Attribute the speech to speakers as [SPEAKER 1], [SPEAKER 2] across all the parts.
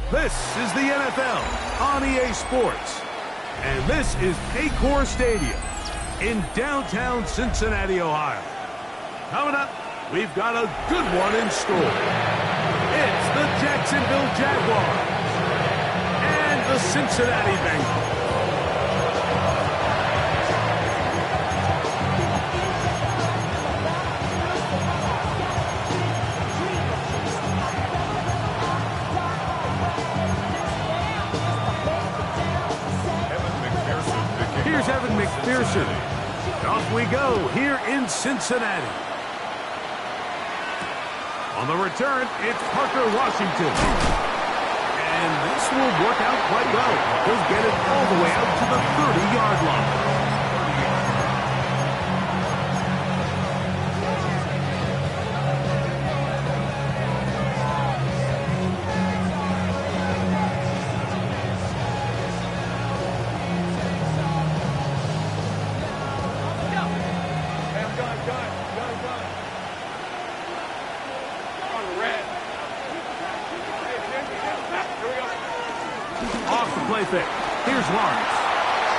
[SPEAKER 1] This is the NFL on EA Sports, and this is Paycor Stadium in downtown Cincinnati, Ohio. Coming up, we've got a good one in store. It's the Jacksonville Jaguars and the Cincinnati Bengals. Here's Evan McPherson. Off we go here in Cincinnati. On the return, it's Parker Washington. And this will work out quite well. He'll get it all the way out to the 30-yard line. Off the play fake. Here's Lawrence.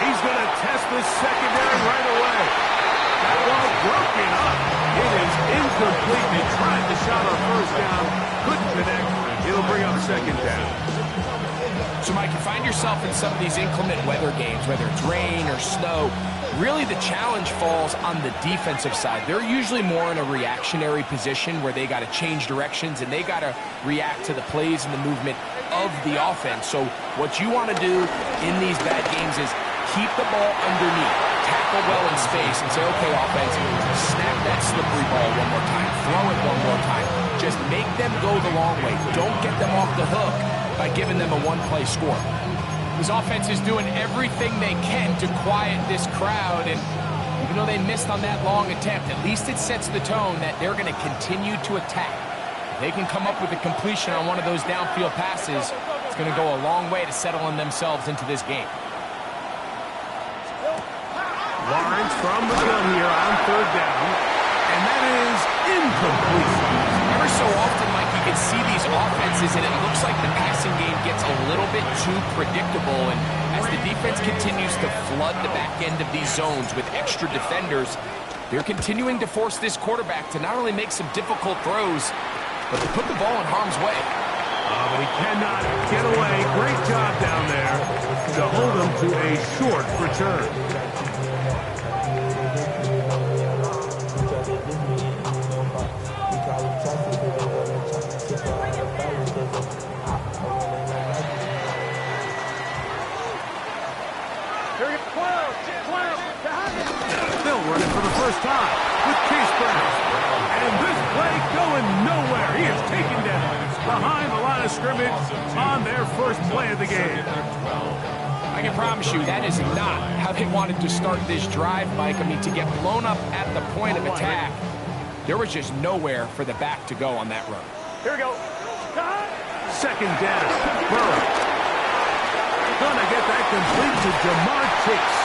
[SPEAKER 1] He's going to test this secondary right away. That ball broken up. It is incomplete. They tried the shot on first down. Couldn't connect. It'll bring up second down.
[SPEAKER 2] So, Mike, you find yourself in some of these inclement weather games, whether it's rain or snow. Really, the challenge falls on the defensive side. They're usually more in a reactionary position where they got to change directions and they got to react to the plays and the movement of the offense. So what you want to do in these bad games is keep the ball underneath, tackle well in space, and say, okay, offense, snap that slippery ball one more time, throw it one more time. Just make them go the long way. Don't get them off the hook by giving them a one-play score. This offense is doing everything they can to quiet this crowd, and even though they missed on that long attempt, at least it sets the tone that they're going to continue to attack. If they can come up with a completion on one of those downfield passes, it's going to go a long way to settling themselves into this game.
[SPEAKER 1] Lawrence from the gun here on third down, and that is incomplete.
[SPEAKER 2] Ever so often, Mike, you can see these offenses, and it looks like the passing game gets a little bit too predictable, and as the defense continues to flood the back end of these zones with extra defenders, they're continuing to force this quarterback to not only make some difficult throws, but to put the ball in harm's way.
[SPEAKER 1] But he cannot get away. Great job down there to hold him to a short return. Still running for the first time with Ps5. And this play going nowhere. He is taken down behind the line of scrimmage on their first play of the game.
[SPEAKER 2] I can promise you that is not how they wanted to start this drive, Mike. I mean, to get blown up at the point of attack, there was just nowhere for the back to go on that run.
[SPEAKER 1] Here we go. Second down. Burrow. Gonna get that complete to Jamar Chase.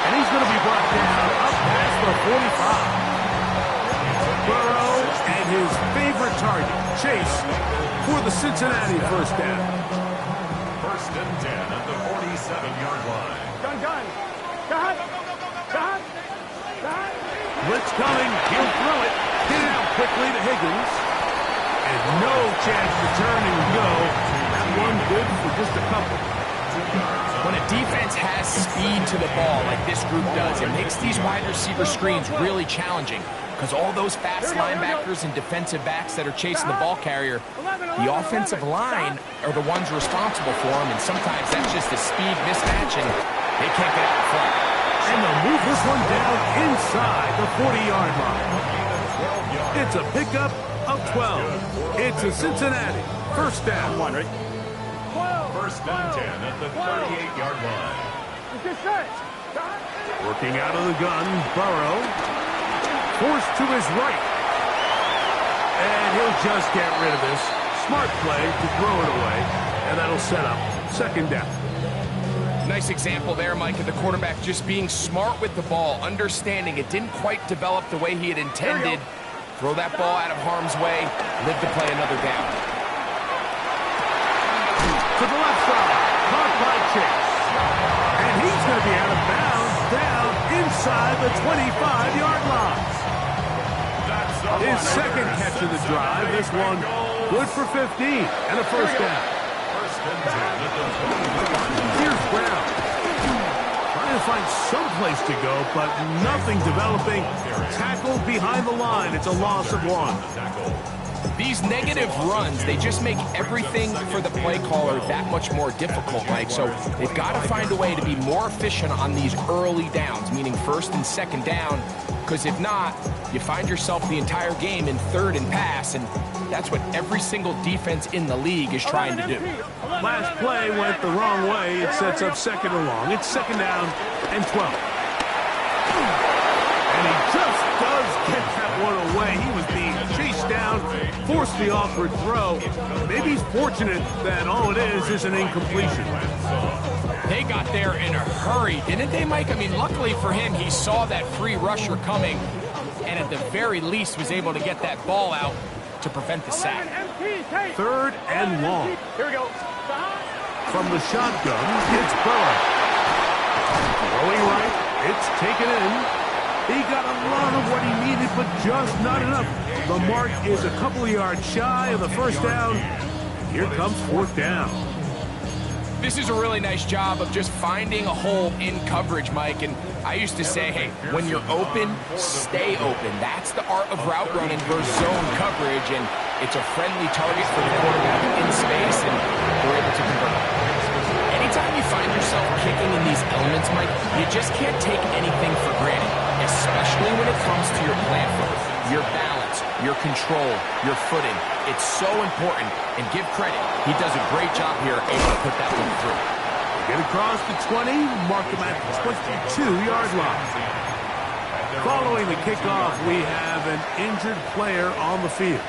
[SPEAKER 1] And he's going to be brought down up past the 45. Burrow and his favorite target, Chase, for the Cincinnati first down.
[SPEAKER 3] First and 10 at the 47-yard line.
[SPEAKER 1] Gun. Blitz coming. He'll throw it. Get it out quickly to Higgins. And no chance to turn and go. That one good for just a couple.
[SPEAKER 2] When a defense has speed to the ball like this group does, it makes these wide receiver screens really challenging because all those fast linebackers and defensive backs that are chasing the ball carrier, the offensive line are the ones responsible for them, and sometimes that's just a speed mismatch, and they can't get out front.
[SPEAKER 1] And they'll move this one down inside the 40-yard line. It's a pickup of 12. It's a Cincinnati first down.
[SPEAKER 3] First and 10 at the 38-yard line.
[SPEAKER 1] Working out of the gun, Burrow. Forced to his right. And he'll just get rid of this. Smart play to throw it away. And that'll set up second down.
[SPEAKER 2] Nice example there, Mike, of the quarterback just being smart with the ball, understanding it didn't quite develop the way he had intended. Throw that ball out of harm's way, live to play another down.
[SPEAKER 1] To the left side, caught by Chase. And he's going to be out of bounds, down inside the 25-yard line. His second catch of the drive. This one good for 15 and a first down. Here's Brown. Trying to find some place to go, but nothing developing. Tackled behind the line. It's a loss of 1.
[SPEAKER 2] These negative runs, they just make everything for the play caller that much more difficult, Mike. So they've got to find a way to be more efficient on these early downs, meaning first and second down, because if not, you find yourself the entire game in third and pass, and that's what every single defense in the league is trying to do.
[SPEAKER 1] Last play went the wrong way. It sets up second and long. It's second down and 12. And he just does get that one away. He was being chased down, forced the awkward throw. Maybe he's fortunate that all it is an incompletion.
[SPEAKER 2] They got there in a hurry, didn't they, Mike? I mean, luckily for him, he saw that free rusher coming, and at the very least was able to get that ball out to prevent the sack.
[SPEAKER 1] Third and long.
[SPEAKER 4] Here we go.
[SPEAKER 1] From the shotgun, it's Burrow. Throwing right, it's taken in. He got a lot of what he needed, but just not enough. The mark is a couple of yards shy of the first down. Here comes fourth down.
[SPEAKER 2] This is a really nice job of just finding a hole in coverage, Mike. And I used to say, hey, when you're open, stay open. That's the art of route running versus zone coverage, and it's a friendly target for the quarterback in space, and they're able to convert. Anytime you find yourself kicking in these elements, Mike, you just can't take anything for granted, especially when it comes to your plant foot, your balance, your control, your footing. It's so important, and give credit. He does a great job here, able to put that one through.
[SPEAKER 1] Get across the 20, mark him at the 22-yard line. Following the kickoff, we have an injured player on the field.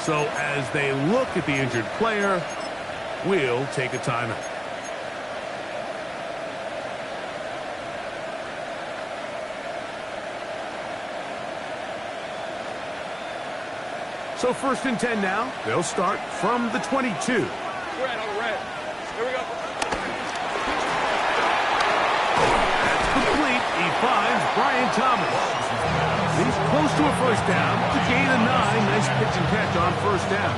[SPEAKER 1] So as they look at the injured player, we'll take a timeout. So first and 10 now. They'll start from the 22.
[SPEAKER 4] Red on the red. Here we go.
[SPEAKER 1] That's complete. He finds Brian Thomas. He's close to a first down. To gain a 9. Nice pitch and catch on first down.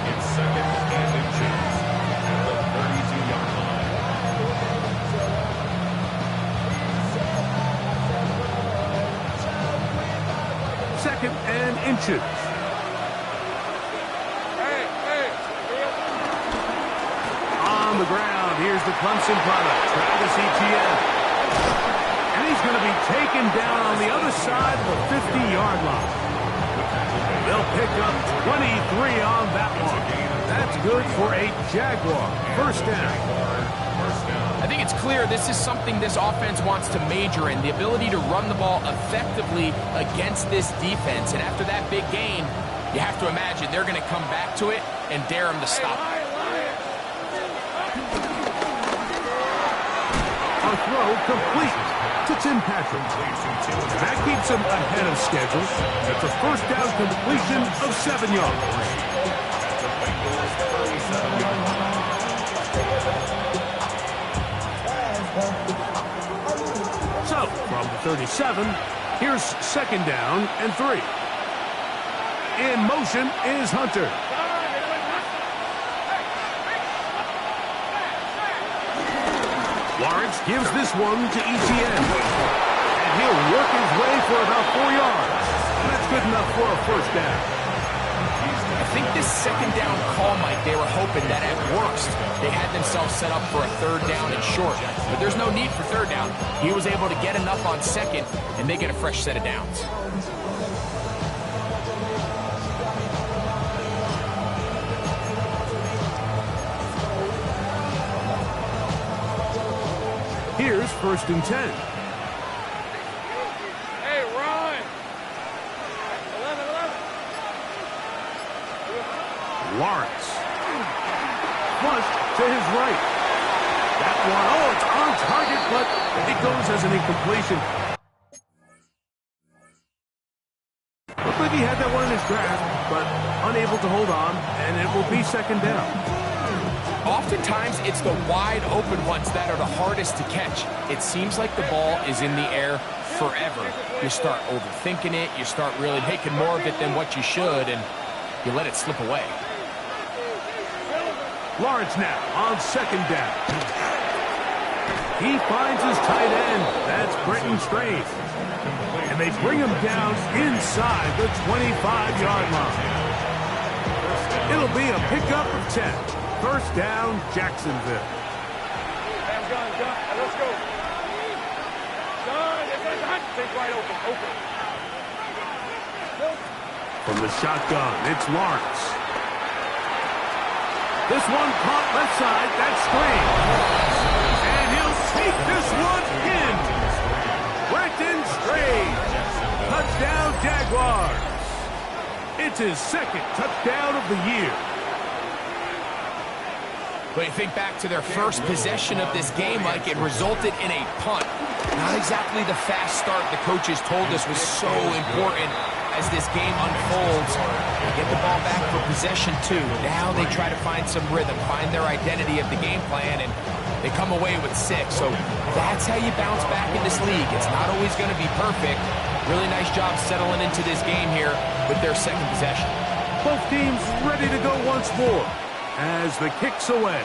[SPEAKER 3] It's second and inches at the 32-yard line.
[SPEAKER 1] Second and inches. On the ground, here's the Clemson product, Travis Etienne. And he's going to be taken down on the other side of the 50-yard line. They'll pick up 23 on that one. That's good for a Jaguar. First down.
[SPEAKER 2] I think it's clear this is something this offense wants to major in, the ability to run the ball effectively against this defense. And after that big gain, you have to imagine they're going to come back to it and dare him to stop it.
[SPEAKER 1] A throw complete to Tim Patrick. That keeps him ahead of schedule. It's a first down completion of 7 yards. So, from the 37, here's second down and 3. In motion is Hunter. Lawrence gives this one to Etienne. And he'll work his way for about 4 yards. And that's good enough for a first down.
[SPEAKER 2] I think this second down call, Mike, they were hoping that at worst they had themselves set up for a third down and short. But there's no need for third down. He was able to get enough on second, and they get a fresh set of downs.
[SPEAKER 1] Here's first and 10.
[SPEAKER 4] Hey, run! 11.
[SPEAKER 1] Lawrence. Flushed to his right. That one, it's on target, but it goes as an incompletion. believe he had that one in his grasp, but unable to hold on, and it will be second down.
[SPEAKER 2] Oftentimes, it's the wide open ones that are the hardest to catch. It seems like the ball is in the air forever. You start overthinking it, you start really making more of it than what you should, and you let it slip away.
[SPEAKER 1] Lawrence now on second down. He finds his tight end. That's Brenton Strange. And they bring him down inside the 25-yard line. It'll be a pickup of 10. First down, Jacksonville.
[SPEAKER 4] Let's go. Think wide open.
[SPEAKER 1] From the shotgun, it's Lawrence. This one caught left side. That's Strange. And he'll take this one in. Brenton Strange. Touchdown, Jaguars. It's his second touchdown of the year.
[SPEAKER 2] But you think back to their first possession of this game, Mike, it resulted in a punt. Not exactly the fast start the coaches told us was so important as this game unfolds. They get the ball back for possession two. Now they try to find some rhythm, find their identity of the game plan, and they come away with 6. So that's how you bounce back in this league. It's not always going to be perfect. Really nice job settling into this game here with their second possession.
[SPEAKER 1] Both teams ready to go once more as the kick's away.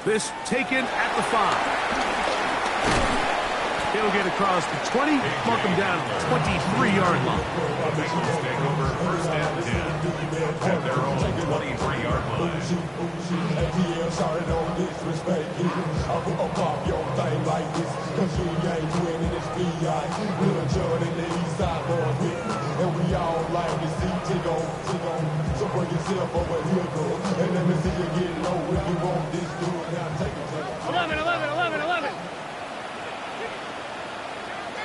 [SPEAKER 1] This taken at the 5. He'll get across the 20, mark him down at the 23-yard line.
[SPEAKER 3] Take over first and 10 at their own 23-yard line.
[SPEAKER 5] And we all like to see Tigo. So bring yourself over here, girl. And let me see you get low if you want this dude. Now take it to 11.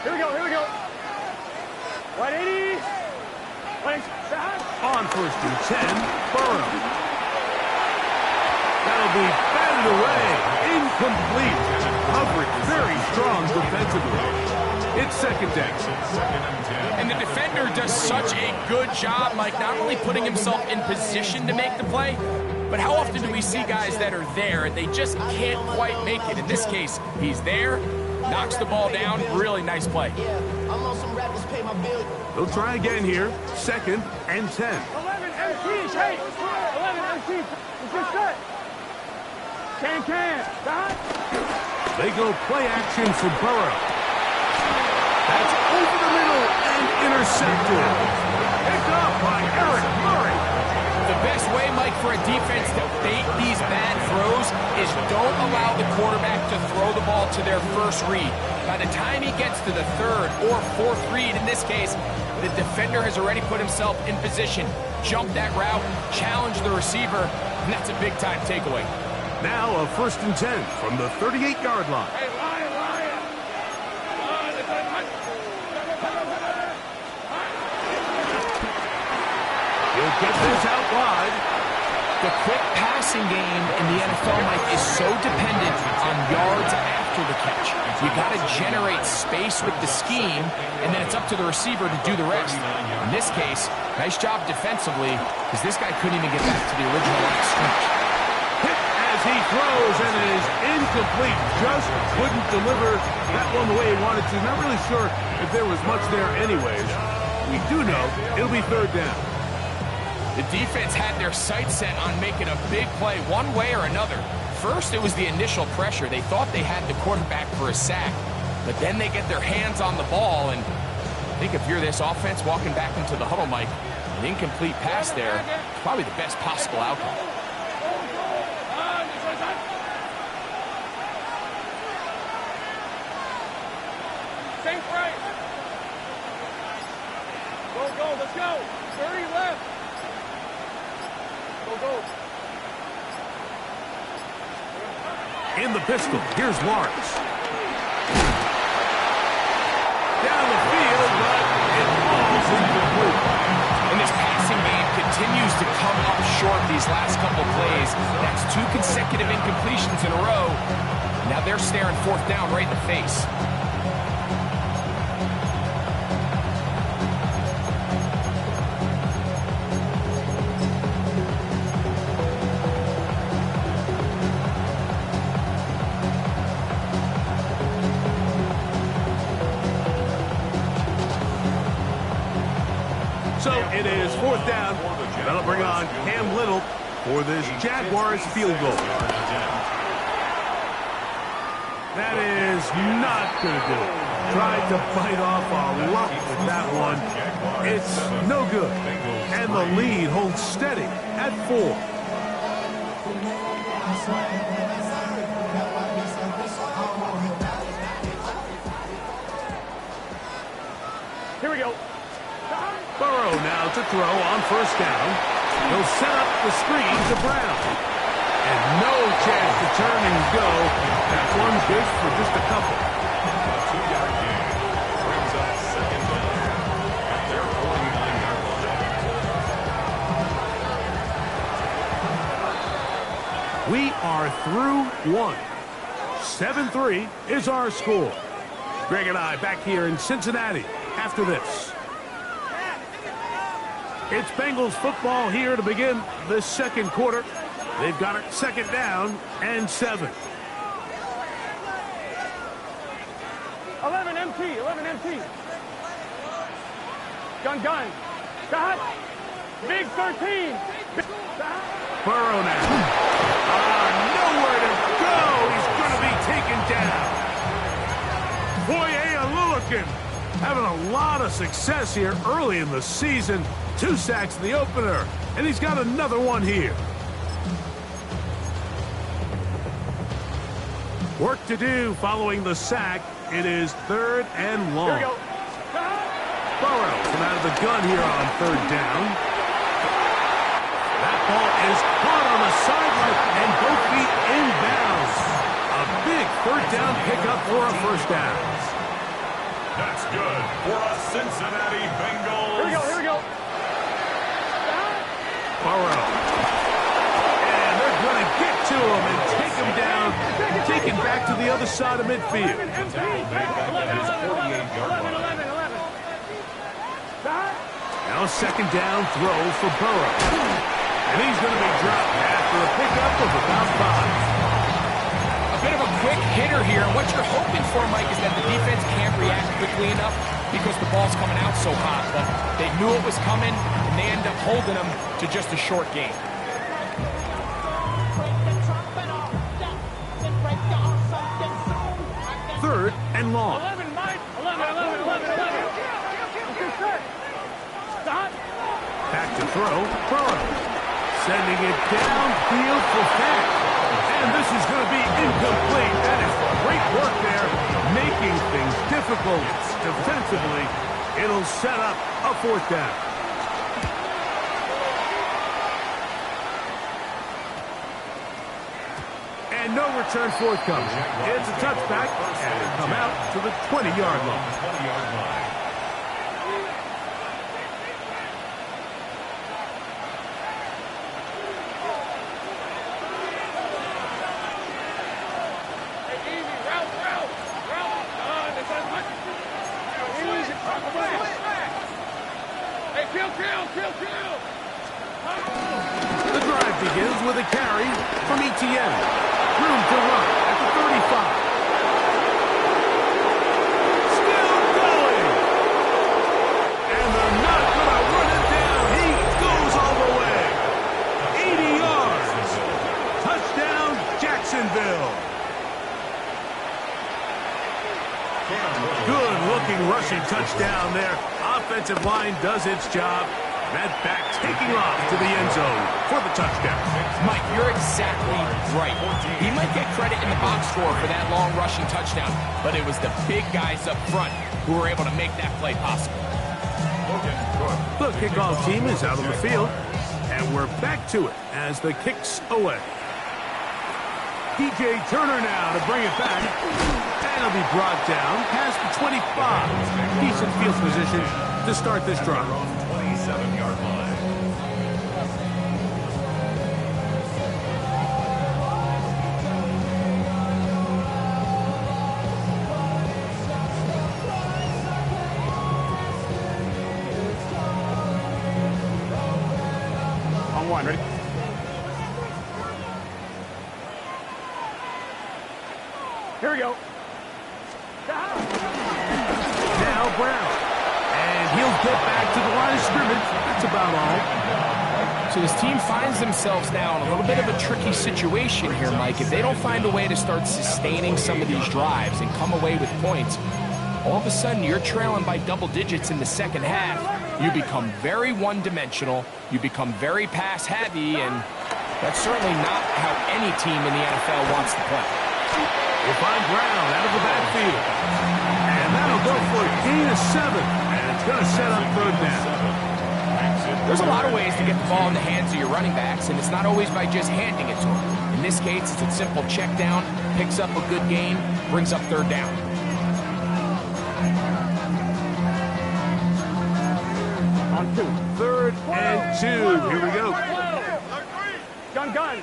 [SPEAKER 4] Here we go. 180.
[SPEAKER 1] On first and 10, Burrow. That'll be batted away. Incomplete. Coverage very strong defensively. It's second down.
[SPEAKER 2] And the defender does such a good job, Mike, not only putting himself in position to make the play, but how often do we see guys that are there and they just can't quite make it? In this case, he's there, knocks the ball down. Really nice play.
[SPEAKER 1] They'll try again here. Second and 10.
[SPEAKER 4] 11 MPs. Hey, 11 MPs. It's just set. Can.
[SPEAKER 1] They go play action for Burrow. That's over the middle and intercepted. Picked up by Eric Murray.
[SPEAKER 2] The best way, Mike, for a defense to bait these bad throws is don't allow the quarterback to throw the ball to their first read. By the time he gets to the third or fourth read, in this case, the defender has already put himself in position, jumped that route, challenged the receiver, and that's a big-time takeaway.
[SPEAKER 1] Now a first and 10 from the 38-yard line.
[SPEAKER 4] Hey, Ryan.
[SPEAKER 1] He'll get this out wide.
[SPEAKER 2] The quick passing game in the NFL, Mike, is so dependent on yards after the catch. You got to generate space with the scheme, and then it's up to the receiver to do the rest. In this case, nice job defensively, because this guy couldn't even get back to the original line of scrimmage.
[SPEAKER 1] Hit as he throws, and it is incomplete. Just couldn't deliver that one the way he wanted to. Not really sure if there was much there anyways. We do know it'll be third down.
[SPEAKER 2] The defense had their sights set on making a big play one way or another. First, it was the initial pressure. They thought they had the quarterback for a sack, but then they get their hands on the ball, and I think if you're this offense walking back into the huddle, Mike, an incomplete pass there is probably the best possible outcome.
[SPEAKER 4] Safe right. Go, let's go. 30 left. Go.
[SPEAKER 1] In the pistol, here's Lawrence. Down the field, but it falls incomplete.
[SPEAKER 2] And this passing game continues to come up short these last couple plays. That's 2 consecutive incompletions in a row. Now they're staring fourth down right in the face.
[SPEAKER 1] So it is 4th down. That'll bring on Cam Little for this Jaguars field goal. That is not going to do it. Tried to fight off a lot with that one. It's no good. And the lead holds steady at 4.
[SPEAKER 4] Here we go.
[SPEAKER 1] Burrow now to throw on 1st down. He'll set up the screen to Brown. And no chance to turn and go. That one's good for just a couple.
[SPEAKER 3] A 2-yard gain brings up 2nd down at their 49-yard line.
[SPEAKER 1] We are through 1. 7-3 is our score. Greg and I back here in Cincinnati after this. It's Bengals football here to begin the 2nd quarter. They've got it 2nd down and 7.
[SPEAKER 4] 11 MT, 11 MT. Gun. Got. Big 13.
[SPEAKER 1] Burrow now. Nowhere to go. He's going to be taken down. Boye Aluakin having a lot of success here early in the season. 2 sacks in the opener, and he's got another one here. Work to do following the sack. It is 3rd and long.
[SPEAKER 4] Here we go.
[SPEAKER 1] Burrow come out of the gun here on 3rd down. That ball is caught on the sideline, and both feet inbounds. A big 3rd down pickup for a 1st down.
[SPEAKER 3] That's good for a Cincinnati Bengals.
[SPEAKER 4] Here we go.
[SPEAKER 1] Burrow. And they're going to get to him and take him down, taken back to the other side of midfield. Now 2nd down throw for Burrow. And he's going to be dropped after a pickup of about 5.
[SPEAKER 2] A bit of a quick hitter here. What you're hoping for, Mike, is that the defense can't react quickly enough because the ball's coming out so hot. But they knew it was coming, and they end up holding them to just a short gain.
[SPEAKER 1] 3rd and long.
[SPEAKER 4] 11, Mike. 11. Stop.
[SPEAKER 1] Back to throw. Burrow. Sending it downfield for Fat. And this is going to be incomplete. That is great work there, making things difficult defensively. It'll set up a 4th down. And no return forthcoming. It's a touchback, and it'll come out to the 20-yard line.
[SPEAKER 3] 20-yard line.
[SPEAKER 1] The drive begins with a carry from ETN. Room to run at the 35. Still going. And they're not going to run it down. He goes all the way. 80 yards. Touchdown, Jacksonville. Good-looking rushing touchdown there. Offensive line does its job. That back taking off to the end zone for the touchdown.
[SPEAKER 2] Mike, you're exactly right. He might get credit in the box score for that long rushing touchdown, but it was the big guys up front who were able to make that play possible.
[SPEAKER 1] The kickoff team is out on the field, and we're back to it as the kick's away. DJ Turner now to bring it back. And it'll be brought down past the 25. Decent field position to start this drive.
[SPEAKER 3] 27-yard line.
[SPEAKER 4] On 1, ready? Here we go.
[SPEAKER 1] Now Brown. And he'll get back to the line of scrimmage yardage. That's about all.
[SPEAKER 2] So this team finds themselves now in a little bit of a tricky situation here, Mike. If they don't find a way to start sustaining some of these drives and come away with points, all of a sudden you're trailing by double digits in the second half. You become very one-dimensional. You become very pass-heavy, and that's certainly not how any team in the NFL wants to play.
[SPEAKER 1] They find Brown out of the backfield. And that'll go for a gain of 7. And it's going to set up third down.
[SPEAKER 2] There's a lot of ways to get the ball in the hands of your running backs, and it's not always by just handing it to them. In this case, it's a simple check down, picks up a good gain, brings up third down.
[SPEAKER 4] On 2.
[SPEAKER 1] 3rd and 2. Here we go.
[SPEAKER 4] Gun.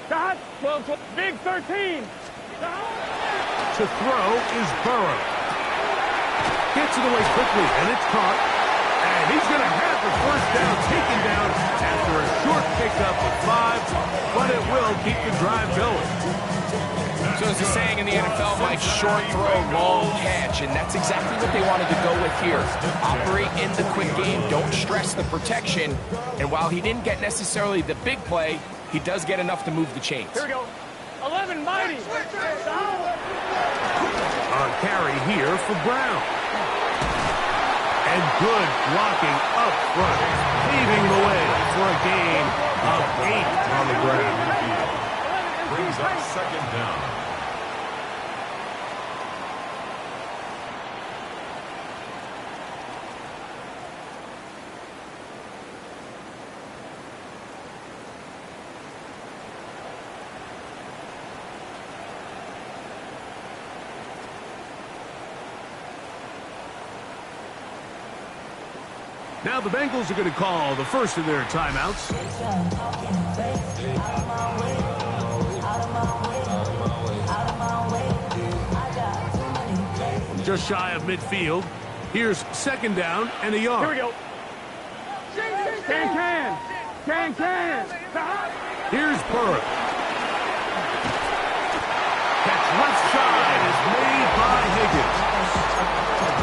[SPEAKER 4] Dot. 12. Big 13.
[SPEAKER 1] To throw is Burrow. Gets it away quickly, and it's caught. And he's going to have the first down taken down after a short pickup of 5, but it will keep the drive going.
[SPEAKER 2] So as the saying in the NFL, Mike, short throw, long catch, and that's exactly what they wanted to go with here. Operate in the quick game, don't stress the protection, and while he didn't get necessarily the big play, he does get enough to move the chains.
[SPEAKER 4] Here we go. 11, mighty.
[SPEAKER 1] On carry here for Brown. And good blocking up front, paving the way for a gain of 8 on the ground.
[SPEAKER 3] Brings up second down.
[SPEAKER 1] Now the Bengals are going to call the first of their timeouts. Just shy of midfield. Here's second down and a yard.
[SPEAKER 4] Here we go. Can.
[SPEAKER 1] Here's Burrow. Catch left side is made by Higgins.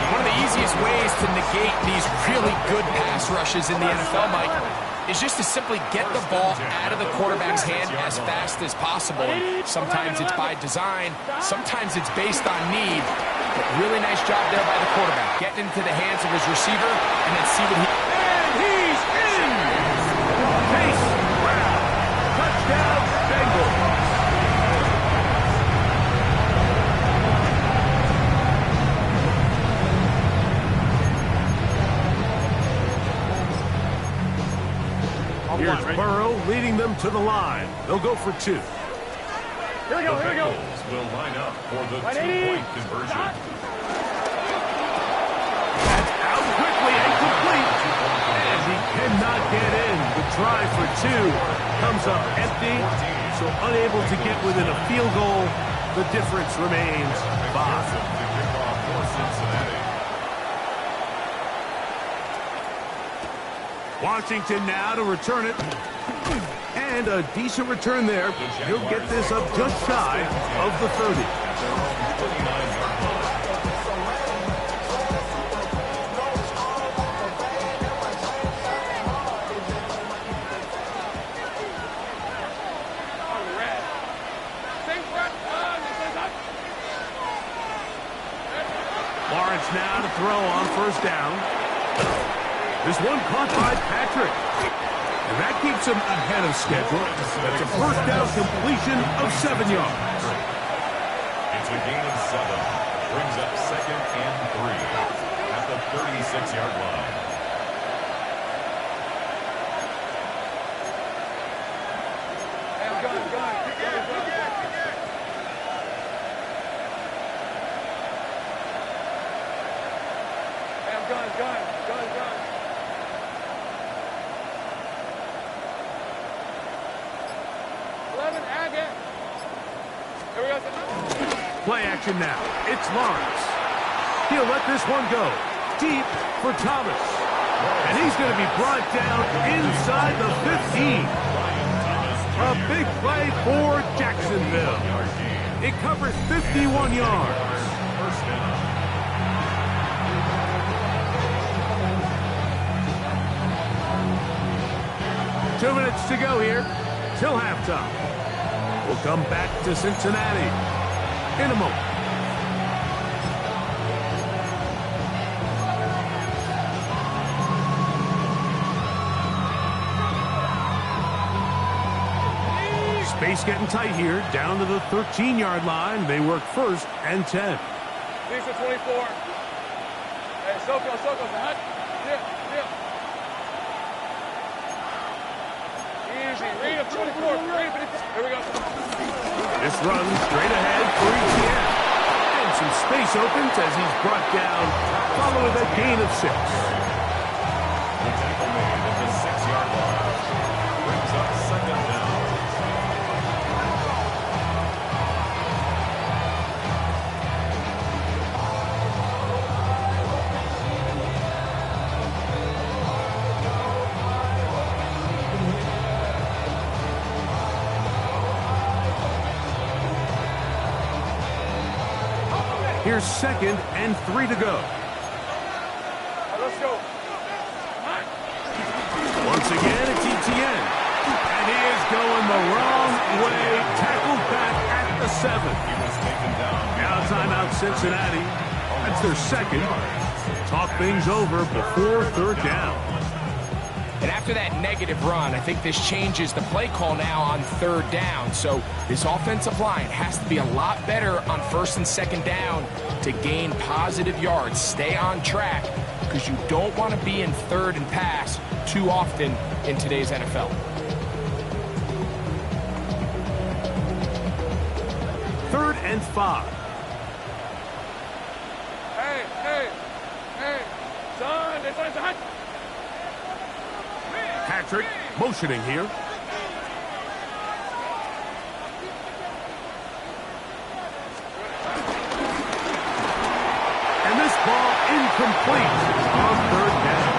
[SPEAKER 2] One of the easiest ways to negate these really good pass rushes in the NFL, Mike, is just to simply get the ball out of the quarterback's hand as fast as possible. And sometimes it's by design, sometimes it's based on need. But really nice job there by the quarterback. Getting into the hands of his receiver and then see what he...
[SPEAKER 1] And he's in! Chase Brown. Touchdown, Bengals. Here's Burrow leading them to the line. They'll go for 2.
[SPEAKER 4] Here we go.
[SPEAKER 3] Bengals will line up for the 2-point conversion.
[SPEAKER 1] That's out quickly and complete. And he cannot get in. The try for 2 comes up empty, so unable to get within a field goal. The difference remains 5. Washington now to return it. And a decent return there. He'll get this up just shy of the 30. Lawrence now to throw on first down. This one caught by Patrick. And that keeps him ahead of schedule. That's a first down completion of 7 yards.
[SPEAKER 3] It's a gain of 7. Brings up second and 3 at the 36-yard line.
[SPEAKER 1] Play action now. It's Lawrence. He'll let this one go. Deep for Thomas. And he's going to be brought down inside the 15. A big play for Jacksonville. It covers 51 yards.
[SPEAKER 3] First down.
[SPEAKER 1] 2 minutes to go here till halftime. We'll come back to Cincinnati in a moment. Space getting tight here, down to the 13-yard line. They work 1st and 10.
[SPEAKER 4] Lisa 24. Hey, Soko, hot. Yeah. Easy. Read up 24. Read up. Here we go.
[SPEAKER 1] This run straight ahead for ETN. And some space opens as he's brought down, following a gain of 6.
[SPEAKER 3] The tackle made at the 6-yard line. Brings up 2nd down.
[SPEAKER 1] Here's 2nd and 3 to go.
[SPEAKER 4] Let's go.
[SPEAKER 1] Once again, it's ETN. And he is going the wrong way. Tackled back at the 7.
[SPEAKER 3] He was taken down.
[SPEAKER 1] Now timeout Cincinnati. That's their 2nd. Talk things over before 3rd down.
[SPEAKER 2] And after that negative run, I think this changes the play call now on 3rd down. So this offensive line has to be a lot better on 1st and 2nd down to gain positive yards. Stay on track because you don't want to be in 3rd and pass too often in today's NFL.
[SPEAKER 1] 3rd and 5.
[SPEAKER 4] Hey. Son, this one's hot.
[SPEAKER 1] Patrick motioning here. And this ball incomplete on 3rd down.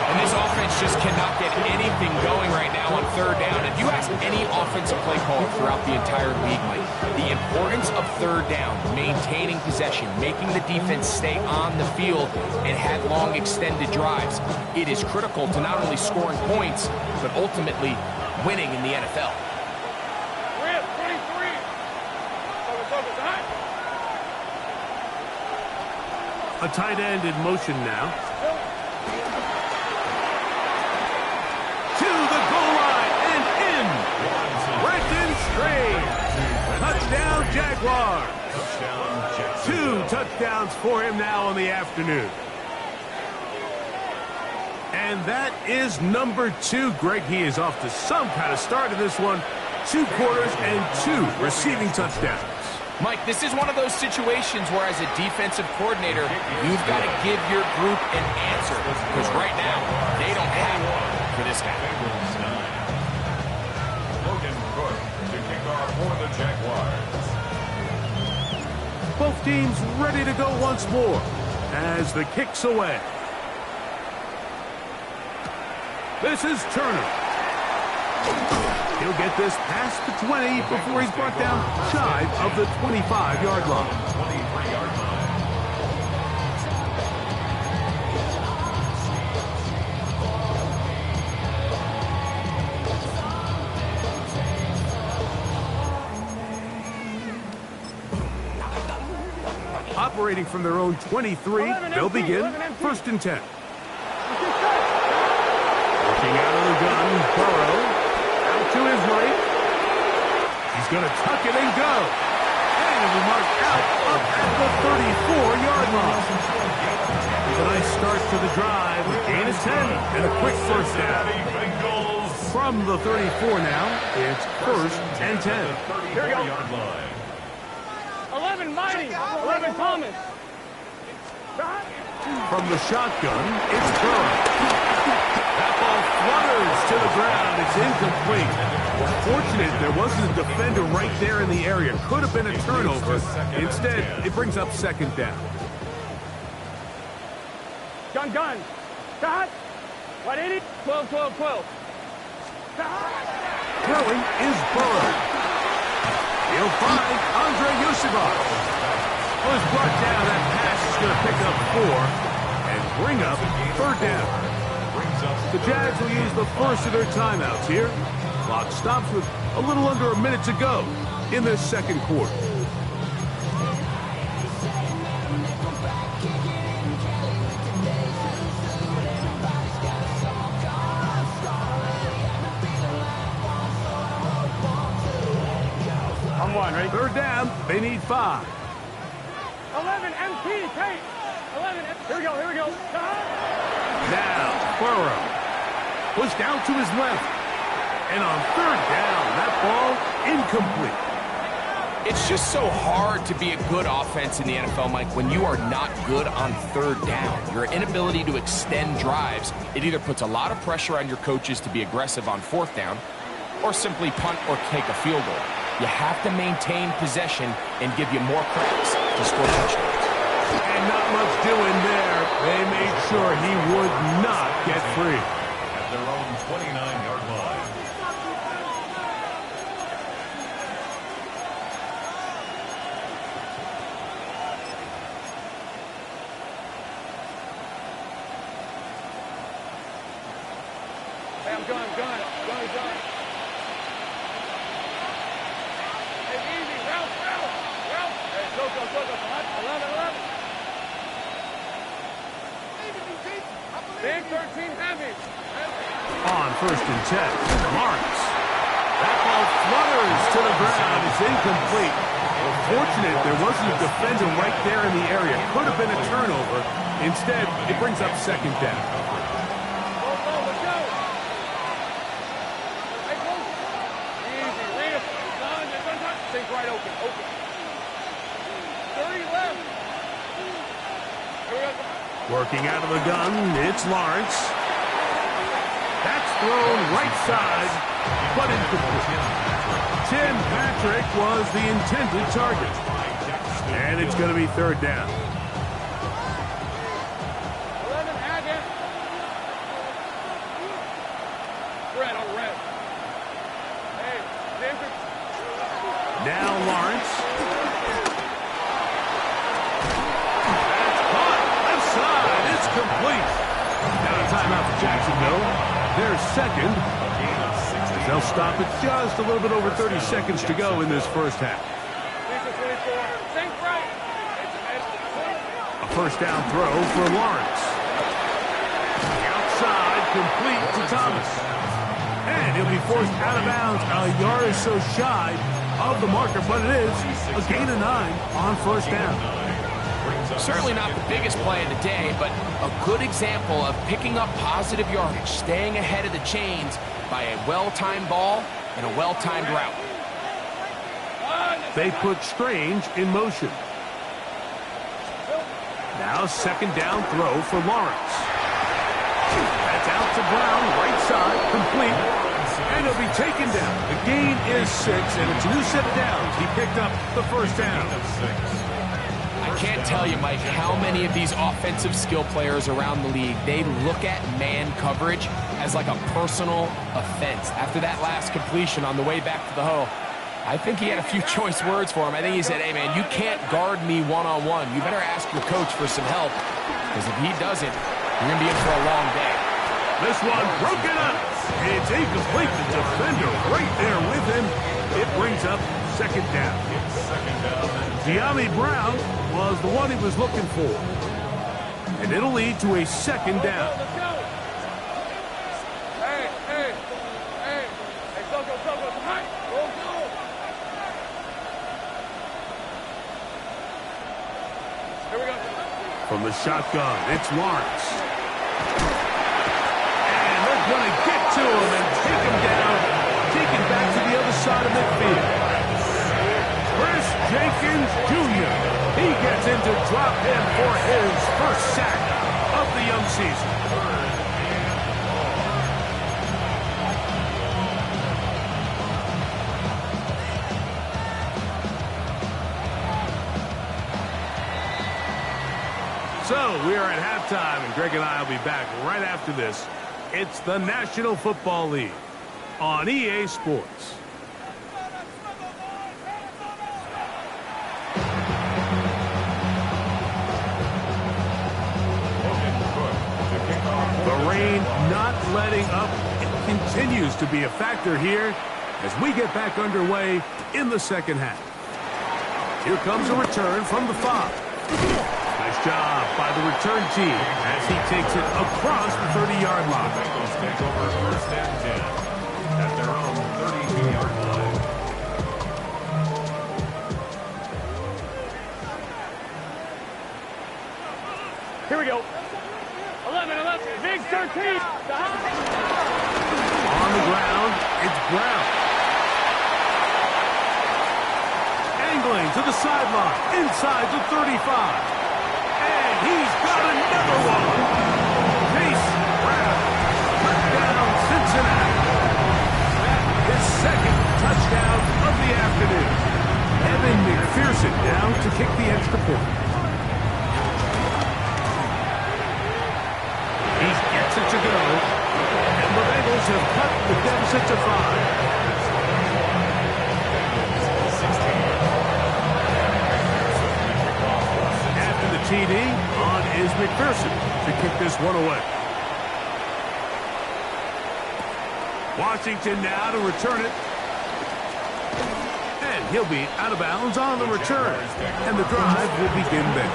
[SPEAKER 2] And this offense just cannot get anything going right now on 3rd down. If you ask any offensive play caller throughout the entire league, Mike, the importance of 3rd down, maintaining possession, making the defense stay on the field, and have long extended drives, it is critical to not only scoring points, but ultimately winning in the NFL.
[SPEAKER 4] We're at 23. Soko's hot.
[SPEAKER 1] A tight end in motion now. To the goal line and in. Brenton Strange. Touchdown, Jaguars. 2 touchdowns for him now in the afternoon. And that is number 2. Greg, he is off to some kind of start in this one. 2 quarters and 2 receiving touchdowns.
[SPEAKER 2] Mike, this is one of those situations where as a defensive coordinator, you've got to give your group an answer. Because right now, they don't have one for this guy.
[SPEAKER 3] Logan Cook to kick off for the Jaguars.
[SPEAKER 1] Both teams ready to go once more as the kick's away. This is Turner. He'll get this past the 20 before he's brought down shy of the 25-yard line.
[SPEAKER 3] 23-yard line.
[SPEAKER 1] Operating from their own 23, they'll begin 1st and 10. Working out of the gun, Burrow. Out to his right. He's going to tuck it and go. And it'll be marked out up at the 34-yard line. It's a nice start to the drive. A gain of 10 and a quick 1st down. From the 34 now, it's 1st and 10.
[SPEAKER 3] 34-yard line.
[SPEAKER 4] 11 Mighty. 11 Thomas.
[SPEAKER 1] From the shotgun, it's Burrow. That ball flutters to the ground. It's incomplete. Fortunate there wasn't a defender right there in the area. Could have been a turnover. Instead, it brings up 2nd down.
[SPEAKER 4] Gun. Got. 180. 12.
[SPEAKER 1] Throwing is Burrow. He'll find Andre Yusufov. Was brought down. That pass is going to pick up 4 and bring up 3rd down.
[SPEAKER 3] Brings
[SPEAKER 1] The Jags will use the first of their timeouts here. Clock stops with a little under a minute to go in this second quarter.
[SPEAKER 4] On one, ready?
[SPEAKER 1] Third down, they need 5.
[SPEAKER 4] 11 MP, Kate. 11. Here we go, here we go.
[SPEAKER 1] Now, Burrow. Pushed out to his left. And on third down, that ball incomplete.
[SPEAKER 2] It's just so hard to be a good offense in the NFL, Mike, when you are not good on third down. Your inability to extend drives, it either puts a lot of pressure on your coaches to be aggressive on fourth down or simply punt or take a field goal. You have to maintain possession and give you more cracks to score touchdowns.
[SPEAKER 1] And not much doing there. They made sure he would not get free.
[SPEAKER 3] At their own 29-yard line.
[SPEAKER 4] Hey, I'm going. Hey, easy, Ralph. Hey, go. 11. Big 13 heavy.
[SPEAKER 1] On first and 10, Lawrence. That ball flutters to the ground. It's incomplete. Well, fortunate there wasn't a defender right there in the area. Could have been a turnover. Instead, it brings up second down.
[SPEAKER 4] Go, let's go. Hey, go. Easy, read it. Think right open. 30 left. Here we go.
[SPEAKER 1] Working out of the gun, it's Lawrence. That's thrown right side, but incomplete. Tim Patrick was the intended target. And it's going to be third down.
[SPEAKER 4] 11, Haggett. Red on red. Hey, David.
[SPEAKER 1] Now Lawrence. It's complete. Now a timeout for Jacksonville. Their second. They'll stop it just a little bit over 30 seconds to go in this first half. A first down throw for Lawrence. Outside, complete to Thomas. And he'll be forced out of bounds a yard or so shy of the marker, but it is a gain of 9 on first down.
[SPEAKER 2] Certainly not the biggest play of the day, but a good example of picking up positive yardage, staying ahead of the chains by a well-timed ball and a well-timed route.
[SPEAKER 1] They put Strange in motion. Now second down throw for Lawrence. That's out to Brown, right side, complete. And he'll be taken down. The gain is 6, and it's a new set of downs. He picked up the first down.
[SPEAKER 2] I can't tell you, Mike, how many of these offensive skill players around the league, they look at man coverage as like a personal offense. After that last completion on the way back to the hole, I think he had a few choice words for him. I think he said, hey, man, you can't guard me one-on-one. You better ask your coach for some help, because if he doesn't, you're going to be in for a long day.
[SPEAKER 1] This one broken up. It's incomplete. The defender right there with him. It brings up second down. De'Ami Brown was the one he was looking for. And it'll lead to a second down.
[SPEAKER 4] Let's go. Hey, go. Go. Here we go.
[SPEAKER 1] From the shotgun, it's Lawrence. And they're going to get to him and take him down. Taken back to the other side of midfield. Chris Jenkins Jr. He gets in to drop him for his first sack of the young season. So we are at halftime, and Greg and I will be back right after this. It's the National Football League on EA Sports. The rain not letting up continues to be a factor here as we get back underway in the second half. Here comes a return from the 5. Nice job by the return team as he takes it across the 30-yard line.
[SPEAKER 3] Bengals take over first and 10 at their own 32-yard line.
[SPEAKER 4] Here we go. 11. Big 13.
[SPEAKER 1] On the ground, it's Brown. Angling to the sideline, inside the 35. And he's got another one. Chase Brown, touchdown Cincinnati. His second touchdown of the afternoon. Evan McPherson down to kick the extra point. He gets it to go. And the Bengals have cut the deficit to 5. TD on is McPherson to kick this one away. Washington now to return it. And he'll be out of bounds on the return. And the drive will begin then.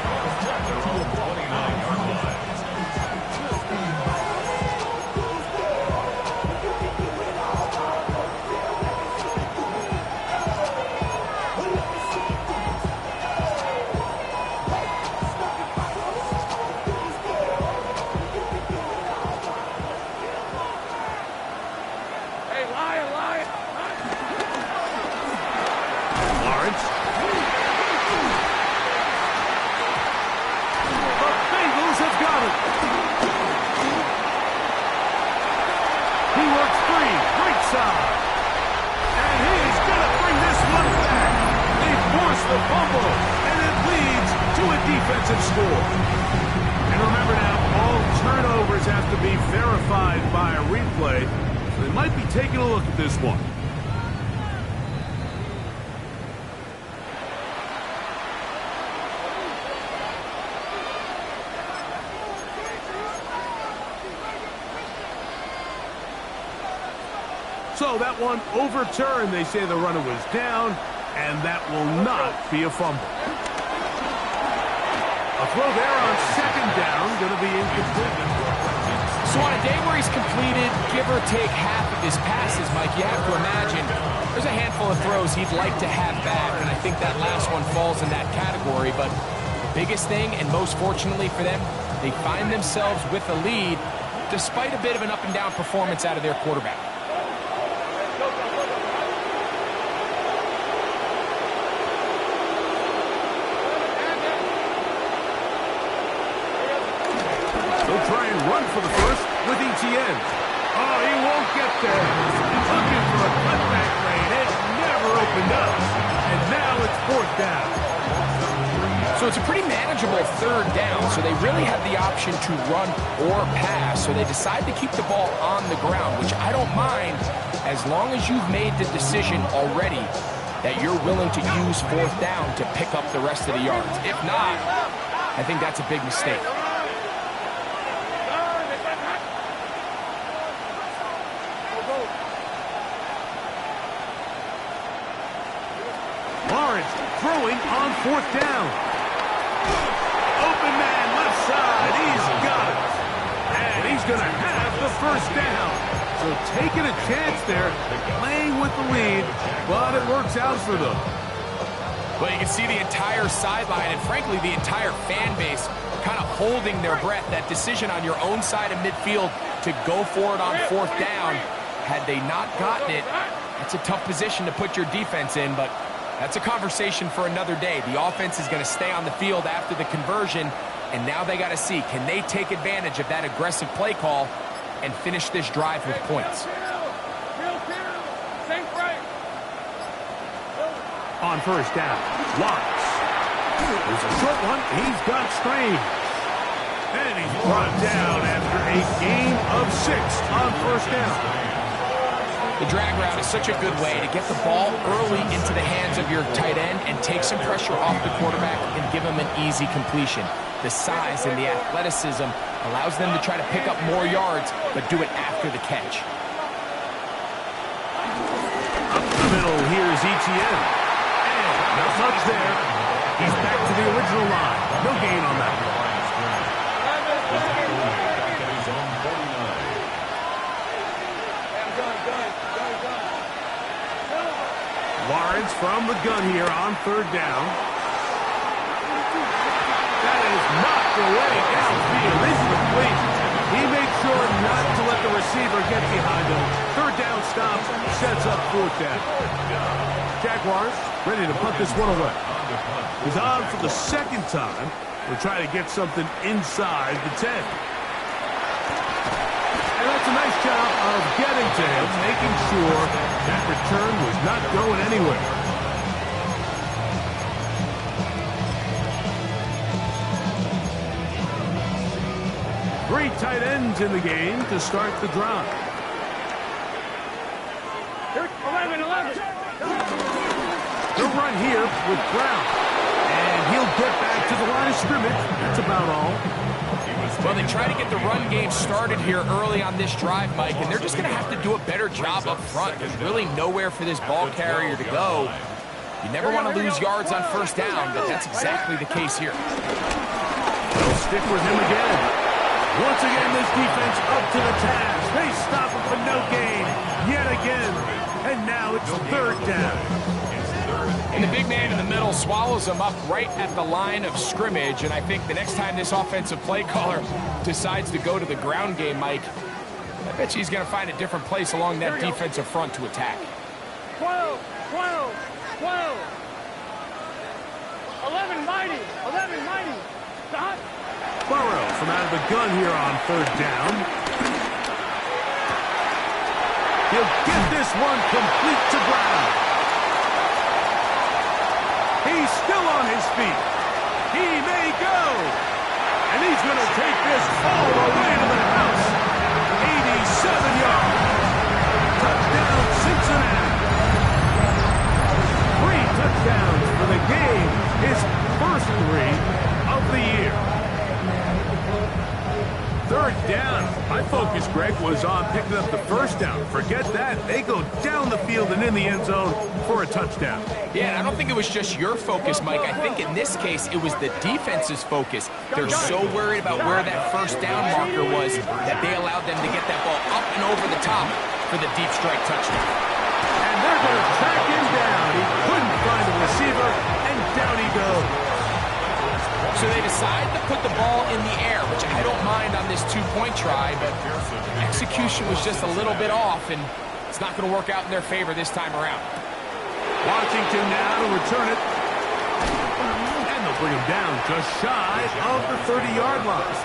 [SPEAKER 1] Score. And remember now, all turnovers have to be verified by a replay. So they might be taking a look at this one. So that one overturned. They say the runner was down, and that will not be a fumble. A throw there on second down, going to be incomplete.
[SPEAKER 2] So on a day where he's completed, give or take half of his passes, Mike, you have to imagine there's a handful of throws he'd like to have back, and I think that last one falls in that category. But the biggest thing, and most fortunately for them, they find themselves with a lead despite a bit of an up-and-down performance out of their quarterback.
[SPEAKER 1] They'll try and run for the first with ETN. Oh, he won't get there. Looking for a cutback lane. It never opened up. And now it's 4th down.
[SPEAKER 2] So it's a pretty manageable 3rd down, so they really have the option to run or pass. So they decide to keep the ball on the ground, which I don't mind as long as you've made the decision already that you're willing to use 4th down to pick up the rest of the yards. If not, I think that's a big mistake.
[SPEAKER 1] Throwing on 4th down. Open man, left side. He's got it. And he's going to have the 1st down. So taking a chance there, playing with the lead, but it works out for them.
[SPEAKER 2] Well, you can see the entire sideline and, frankly, the entire fan base kind of holding their breath. That decision on your own side of midfield to go for it on 4th down, had they not gotten it, it's a tough position to put your defense in, but that's a conversation for another day. The offense is going to stay on the field after the conversion, and now they got to see, can they take advantage of that aggressive play call and finish this drive with points?
[SPEAKER 1] On 1st down, Lawrence. There's a short one. He's got Strange. And he's brought down after a gain of 6 on 1st down.
[SPEAKER 2] The drag route is such a good way to get the ball early into the hands of your tight end and take some pressure off the quarterback and give him an easy completion. The size and the athleticism Allows them to try to pick up more yards, but do it after the catch.
[SPEAKER 1] Up the middle, here's Etienne. And not much there. He's back to the original line. No gain on that. Lawrence from the gun here on third down. That is knocked away downfield. Incomplete. He made sure not to let the receiver get behind him. Third down stop sets up fourth down. Jaguars ready to punt this one away. He's on for the second time. We're trying to get something inside the 10. And that's a nice job of getting to him, making sure that return was not going anywhere. Three tight ends in the game to start the drive.
[SPEAKER 4] 11.
[SPEAKER 1] He'll run here with Brown. And he'll get back to the line of scrimmage. That's about all.
[SPEAKER 2] Well, they try to get the run game started here early on this drive, Mike, and they're just going to have to do a better job up front. There's really nowhere for this ball carrier to go. You never want to lose yards on first down, but that's exactly the case here.
[SPEAKER 1] They'll stick with him again. Once again, this defense up to the task. They stop him for no gain yet again. And now it's third down.
[SPEAKER 2] And the big man in the middle swallows him up right at the line of scrimmage. And I think the next time this offensive play caller decides to go to the ground game, Mike, I bet you he's going to find a different place along that defensive front to attack.
[SPEAKER 4] 12. 11 mighty. Stop.
[SPEAKER 1] Burrow from out of the gun here on third down. He'll get this one complete to Brown. He's still on his feet. He may go. And he's going to take this all the way to the house. 87 yards. Touchdown, Cincinnati. 3 touchdowns for the game. His first 3 of the year. Third down. My focus, Greg, was on picking up the first down. Forget that. They go down the field and in the end zone for a touchdown.
[SPEAKER 2] Yeah, and I don't think it was just your focus, Mike. I think in this case, it was the defense's focus. They're so worried about where that first down marker was that they allowed them to get that ball up and over the top for the deep strike touchdown.
[SPEAKER 1] And they're going to track him down. He couldn't find a receiver, and down he goes.
[SPEAKER 2] So they decide to put the ball in the air, which I don't mind on this two-point try, but execution was just a little bit off, and it's not going to work out in their favor this time around.
[SPEAKER 1] Washington now to return it. And they'll bring him down just shy of the 30-yard line.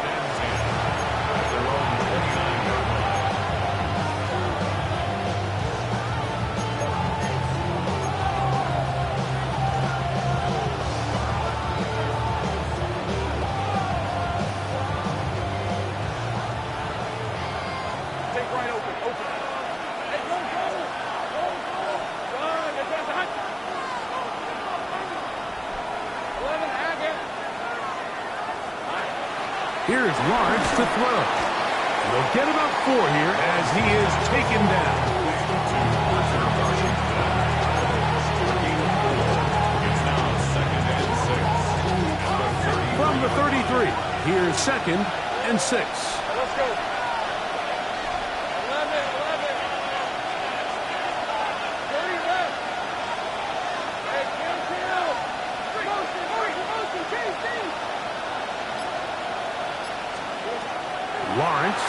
[SPEAKER 1] Here's Lawrence to throw. They'll get about 4 here as he is taken down. From the 33, here's 2nd and 6.
[SPEAKER 4] Let's go. 11. 30 left. Hey, kill. Motion, change.
[SPEAKER 1] Lawrence.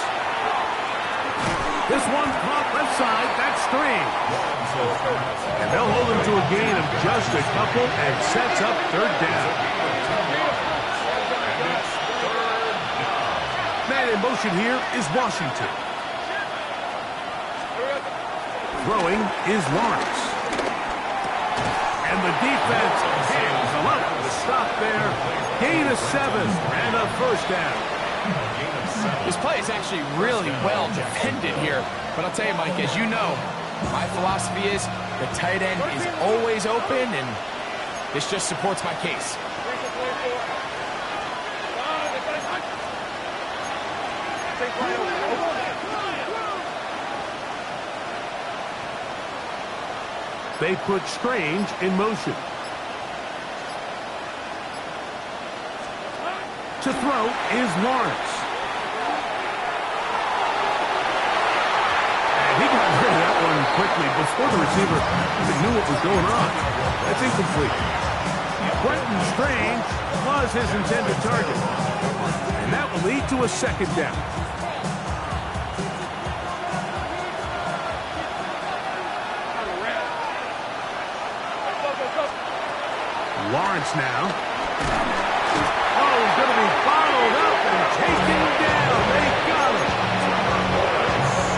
[SPEAKER 1] This one caught left side. That's 3. And they'll hold him to a gain of just a couple and sets up third down. Man in motion here is Washington. Throwing is Lawrence. And the defense hands him up to stop there. Gain of 7 and a first down.
[SPEAKER 2] This play is actually really well defended here. But I'll tell you, Mike, as you know, my philosophy is the tight end is always open, and this just supports my case.
[SPEAKER 1] They put Strange in motion. To throw is Lawrence. And he got rid of that one quickly before the receiver even knew what was going on. That's incomplete. Quentin Strange was his intended target. And that will lead to a second down. Lawrence now. Oh, he's going to be bottled up and taken down. They got him.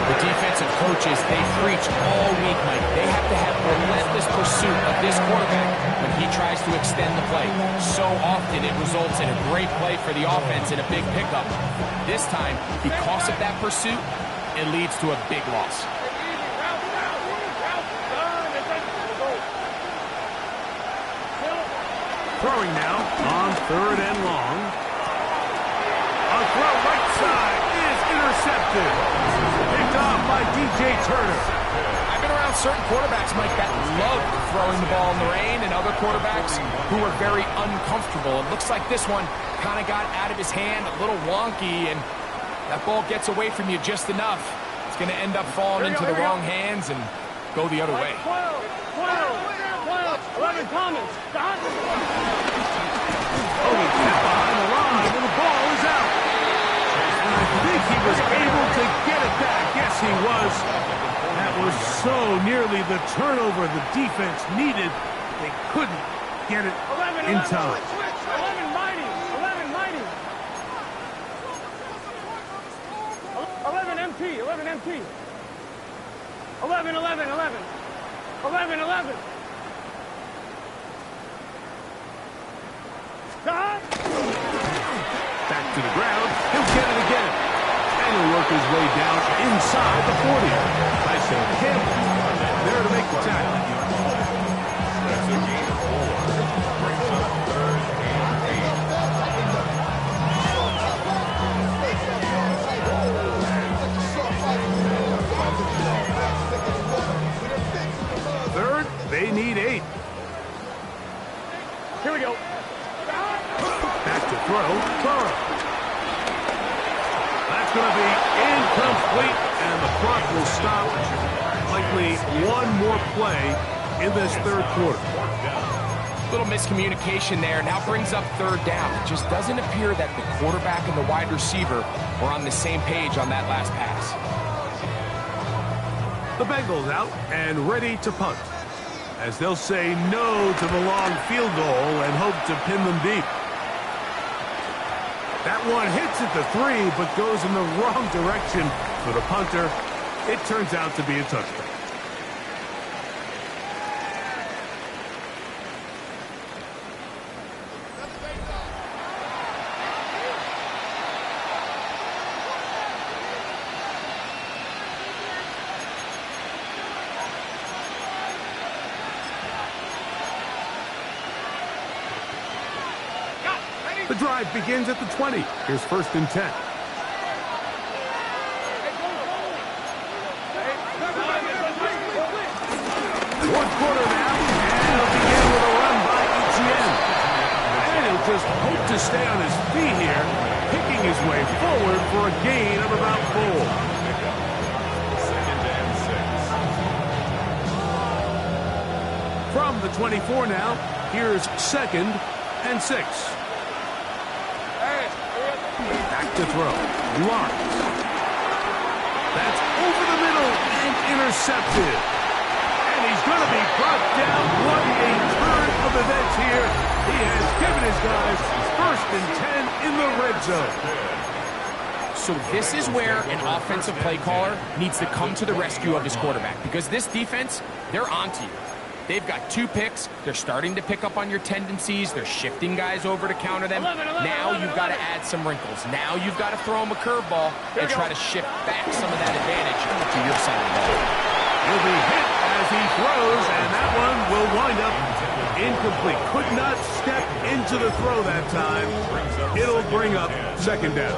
[SPEAKER 2] The defensive coaches, they preach all week, Mike. They have to have relentless pursuit of this quarterback when he tries to extend the play. So often it results in a great play for the offense and a big pickup. This time, because of that pursuit, it leads to a big loss.
[SPEAKER 1] Throwing now on 3rd and long. A throw right side is intercepted. Picked off by DJ Turner.
[SPEAKER 2] I've been around certain quarterbacks, Mike, that love throwing the ball in the rain, and other quarterbacks who are very uncomfortable. It looks like this one kind of got out of his hand, a little wonky, and that ball gets away from you just enough. It's going to end up falling into the wrong hands and go the other way.
[SPEAKER 4] 11 Thomas.
[SPEAKER 1] Oh, he kept behind the line, and the ball is out. And I think he was able to get it back. Yes, he was. That was so nearly the turnover the defense needed. They couldn't get it in time.
[SPEAKER 4] 11 mighty. 11 mighty. 11 MP. 11 MP. 11, 11, 11. 11, 11.
[SPEAKER 1] Back to the ground. He'll get it again. And he'll work his way down inside the 40. Tyson Campbell there to make the tackle.
[SPEAKER 3] That's a gain of 4. Brings up 3rd and 8.
[SPEAKER 1] Third, they need 8.
[SPEAKER 4] Here we go.
[SPEAKER 1] Back to throw. Burrow. That's going to be incomplete, and the clock will stop. Likely one more play in this 3rd quarter.
[SPEAKER 2] Little miscommunication there. Now brings up 3rd down. It just doesn't appear that the quarterback and the wide receiver were on the same page on that last pass.
[SPEAKER 1] The Bengals out and ready to punt, as they'll say no to the long field goal and hope to pin them deep. That one hits at the 3, but goes in the wrong direction for the punter. It turns out to be a touchdown. The drive begins at the 20. Here's 1st and 10. 4th quarter now, and he'll begin with a run by Etienne. And he'll just hope to stay on his feet here, picking his way forward for a gain of about 4.
[SPEAKER 3] 2nd and 6.
[SPEAKER 1] From the 24 now, here's 2nd and 6. Back to throw. Lawrence. That's over the middle and intercepted. And he's going to be brought down. What a turn of events here. He has given his guys 1st and 10 in the red zone.
[SPEAKER 2] So this is where an offensive play caller needs to come to the rescue of his quarterback, because this defense, they're onto you. They've got 2 picks. They're starting to pick up on your tendencies. They're shifting guys over to counter them. Now you've got to add some wrinkles. Now you've got to throw them a curveball and try to shift back some of that advantage to your side of the ball.
[SPEAKER 1] He'll be hit as he throws, and that one will wind up incomplete. Could not step into the throw that time. It'll bring up 2nd down.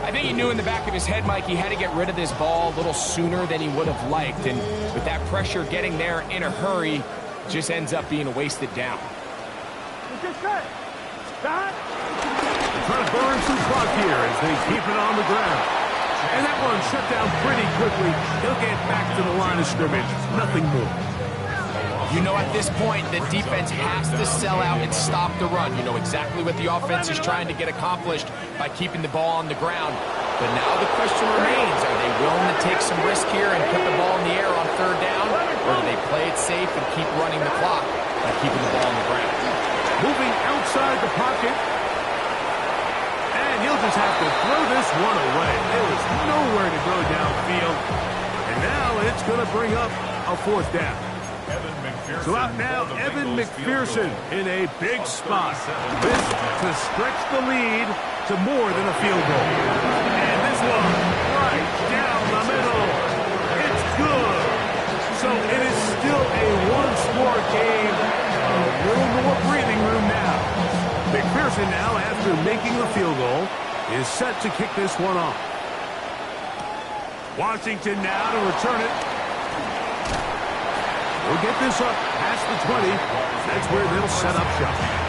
[SPEAKER 2] I I think he knew in the back of his head, Mike, he had to get rid of this ball a little sooner than he would have liked. And with that pressure getting there in a hurry, just ends up being a wasted down.
[SPEAKER 1] Trying to burn some clock here as they keep it on the ground. And that one shut down pretty quickly. He'll get back to the line of scrimmage. Nothing more.
[SPEAKER 2] You know at this point the defense has to sell out and stop the run. You know exactly what the offense is trying to get accomplished by keeping the ball on the ground. But now the question remains, are they willing to take some risk here and put the ball in the air on third down? Or do they play it safe and keep running the clock by keeping the ball on the ground?
[SPEAKER 1] Moving outside the pocket. And he'll just have to throw this one away. There is nowhere to go downfield. And now it's going to bring up a fourth down. So out now, Evan McPherson in a big spot. This to stretch the lead to more than a field goal. And this one right down the middle. It's good. So it is still a one-score game. A little more breathing room now. McPherson now, after making the field goal, is set to kick this one off. Washington now to return it. We'll get this up past the 20. That's where they'll set up shop.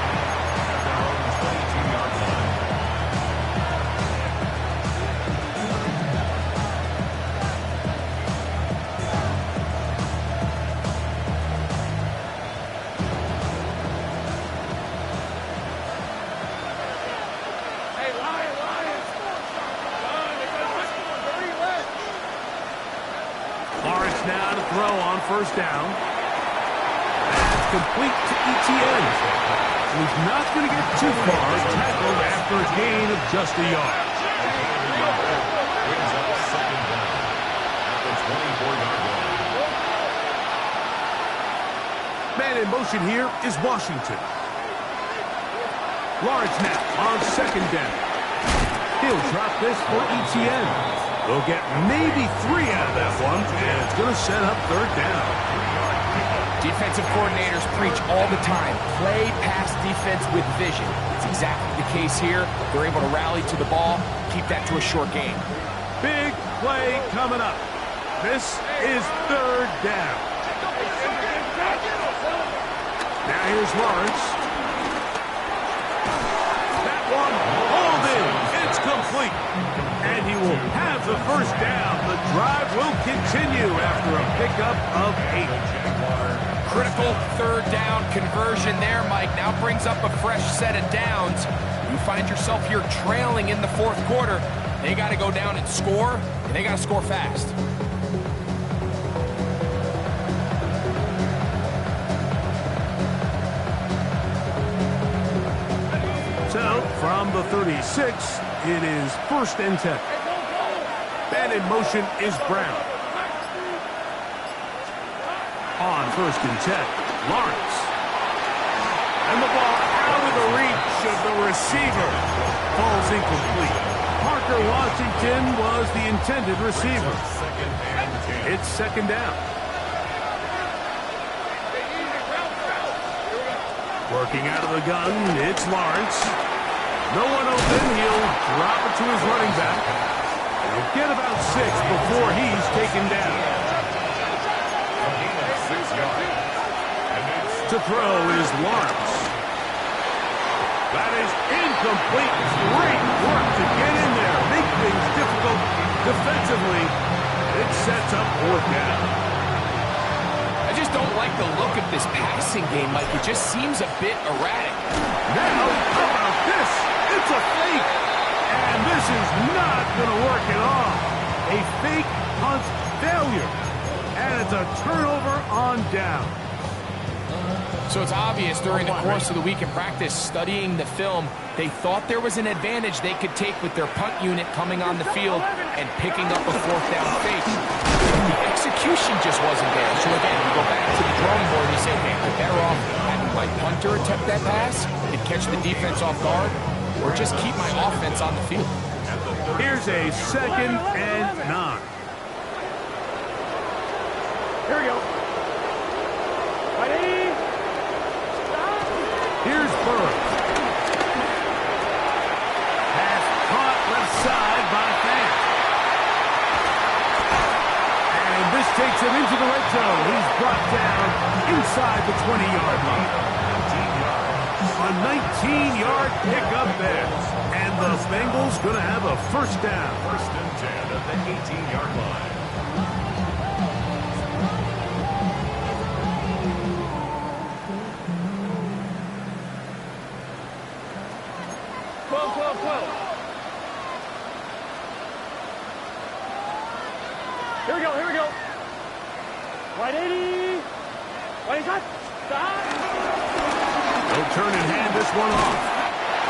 [SPEAKER 1] Lawrence now to throw on first down. That's complete to ETN. He's not going to get too far. Tackled after a gain of just a yard.
[SPEAKER 3] Brings up second down at the 24-yard line.
[SPEAKER 1] Man in motion here is Washington. Lawrence now on second down. He'll drop this for ETN. They'll get maybe 3 out of that one, and it's going to set up third down.
[SPEAKER 2] Defensive coordinators preach all the time, play pass defense with vision. It's exactly the case here. They're able to rally to the ball, keep that to a short game.
[SPEAKER 1] Big play coming up. This is third down. Now here's Lawrence. That one hauled in. It's complete. And he will have the first down. The drive will continue after a pickup of 8.
[SPEAKER 2] Critical third down conversion there, Mike. Now brings up a fresh set of downs. You find yourself here trailing in the fourth quarter. They got to go down and score, and they got to score fast.
[SPEAKER 1] So, from the 36, it is first and 10. Man in motion is Brown. On first and 10, Lawrence. And the ball out of the reach of the receiver. Falls incomplete. Parker Washington was the intended receiver. It's second down. Working out of the gun, it's Lawrence. No one open, he'll drop it to his running back. He'll get about 6 before he's taken down. To throw is Lawrence. That is incomplete. Great work to get in there. Make things difficult defensively. It sets up fourth down.
[SPEAKER 2] I just don't like the look of this passing game, Mike. It just seems a bit erratic.
[SPEAKER 1] Now, how about this? It's a fake. And this is not going to work at all. A fake punt failure. And it's a turnover on down.
[SPEAKER 2] So it's obvious during the course of the week in practice, studying the film, they thought there was an advantage they could take with their punt unit coming on the field and picking up a fourth down fake. The execution just wasn't there. So again, you go back to the drawing board and you say, hey, I'm better off having my punter attempt that pass and catch the defense off guard, or just keep my offense on the field.
[SPEAKER 1] Here's a second and 9.
[SPEAKER 4] Here we go. Ready?
[SPEAKER 1] Here's Burrow. Pass caught left side by takes it into the red zone. He's brought down inside the 20-yard line. A 19-yard pickup there. And the Bengals going to have a first down.
[SPEAKER 3] First and 10 at the 18-yard line.
[SPEAKER 4] Here we go. Wide 80. Wide cut. Stop.
[SPEAKER 1] They'll turn and hand this one off.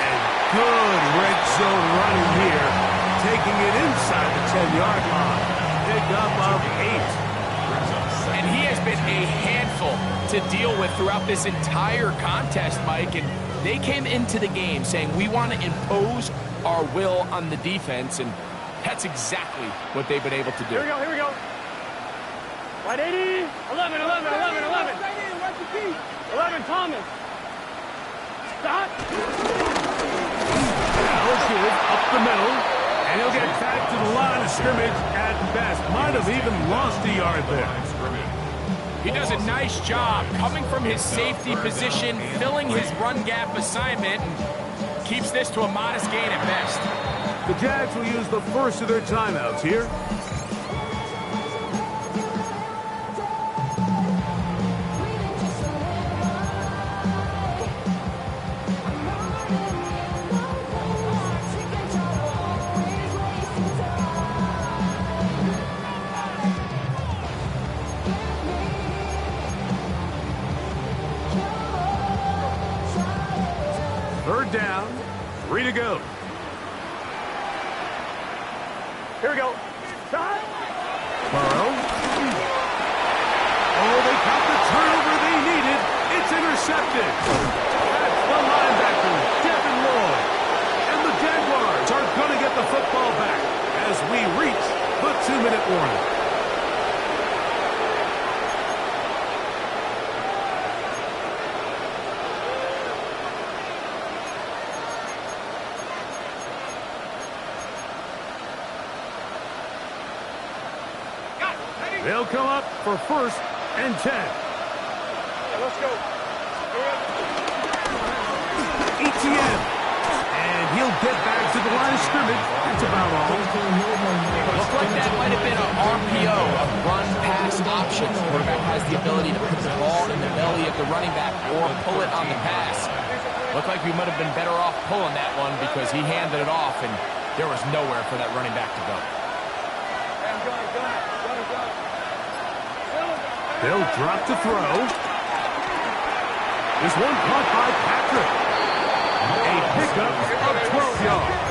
[SPEAKER 1] And good red zone running here. Taking it inside the 10-yard line. Pick up of 8.
[SPEAKER 2] And he has been a handful to deal with throughout this entire contest, Mike. And they came into the game saying, we want to impose our will on the defense. And that's exactly what they've been able to do.
[SPEAKER 4] Here we go. Wide 80. 11. 11, Thomas. Stop.
[SPEAKER 1] Now give up the middle. And he'll get back to the line of scrimmage at best. Might have even lost a yard there.
[SPEAKER 2] He does a nice job coming from his safety position, filling his run gap assignment, and keeps this to a modest gain at best.
[SPEAKER 1] The Jags will use the first of their timeouts here. Third down, 3 to go.
[SPEAKER 4] Here we go. Stop.
[SPEAKER 1] Burrow. Oh, they caught the turnover they needed. It's intercepted. That's the linebacker, Devin Lloyd. And the Jaguars are going to get the football back as we reach the 2-minute warning. They'll come up for first and 10.
[SPEAKER 4] Let's go.
[SPEAKER 1] ETN. And he'll get back to the line of scrimmage. That's about all.
[SPEAKER 2] Looks like that might have been an RPO, a run-pass option. The quarterback has the ability to put the ball in the belly of the running back or pull it on the pass. Looked like we might have been better off pulling that one because he handed it off, and there was nowhere for that running back to go.
[SPEAKER 1] They'll drop to throw. This one caught by Patrick. A pickup of 12 yards.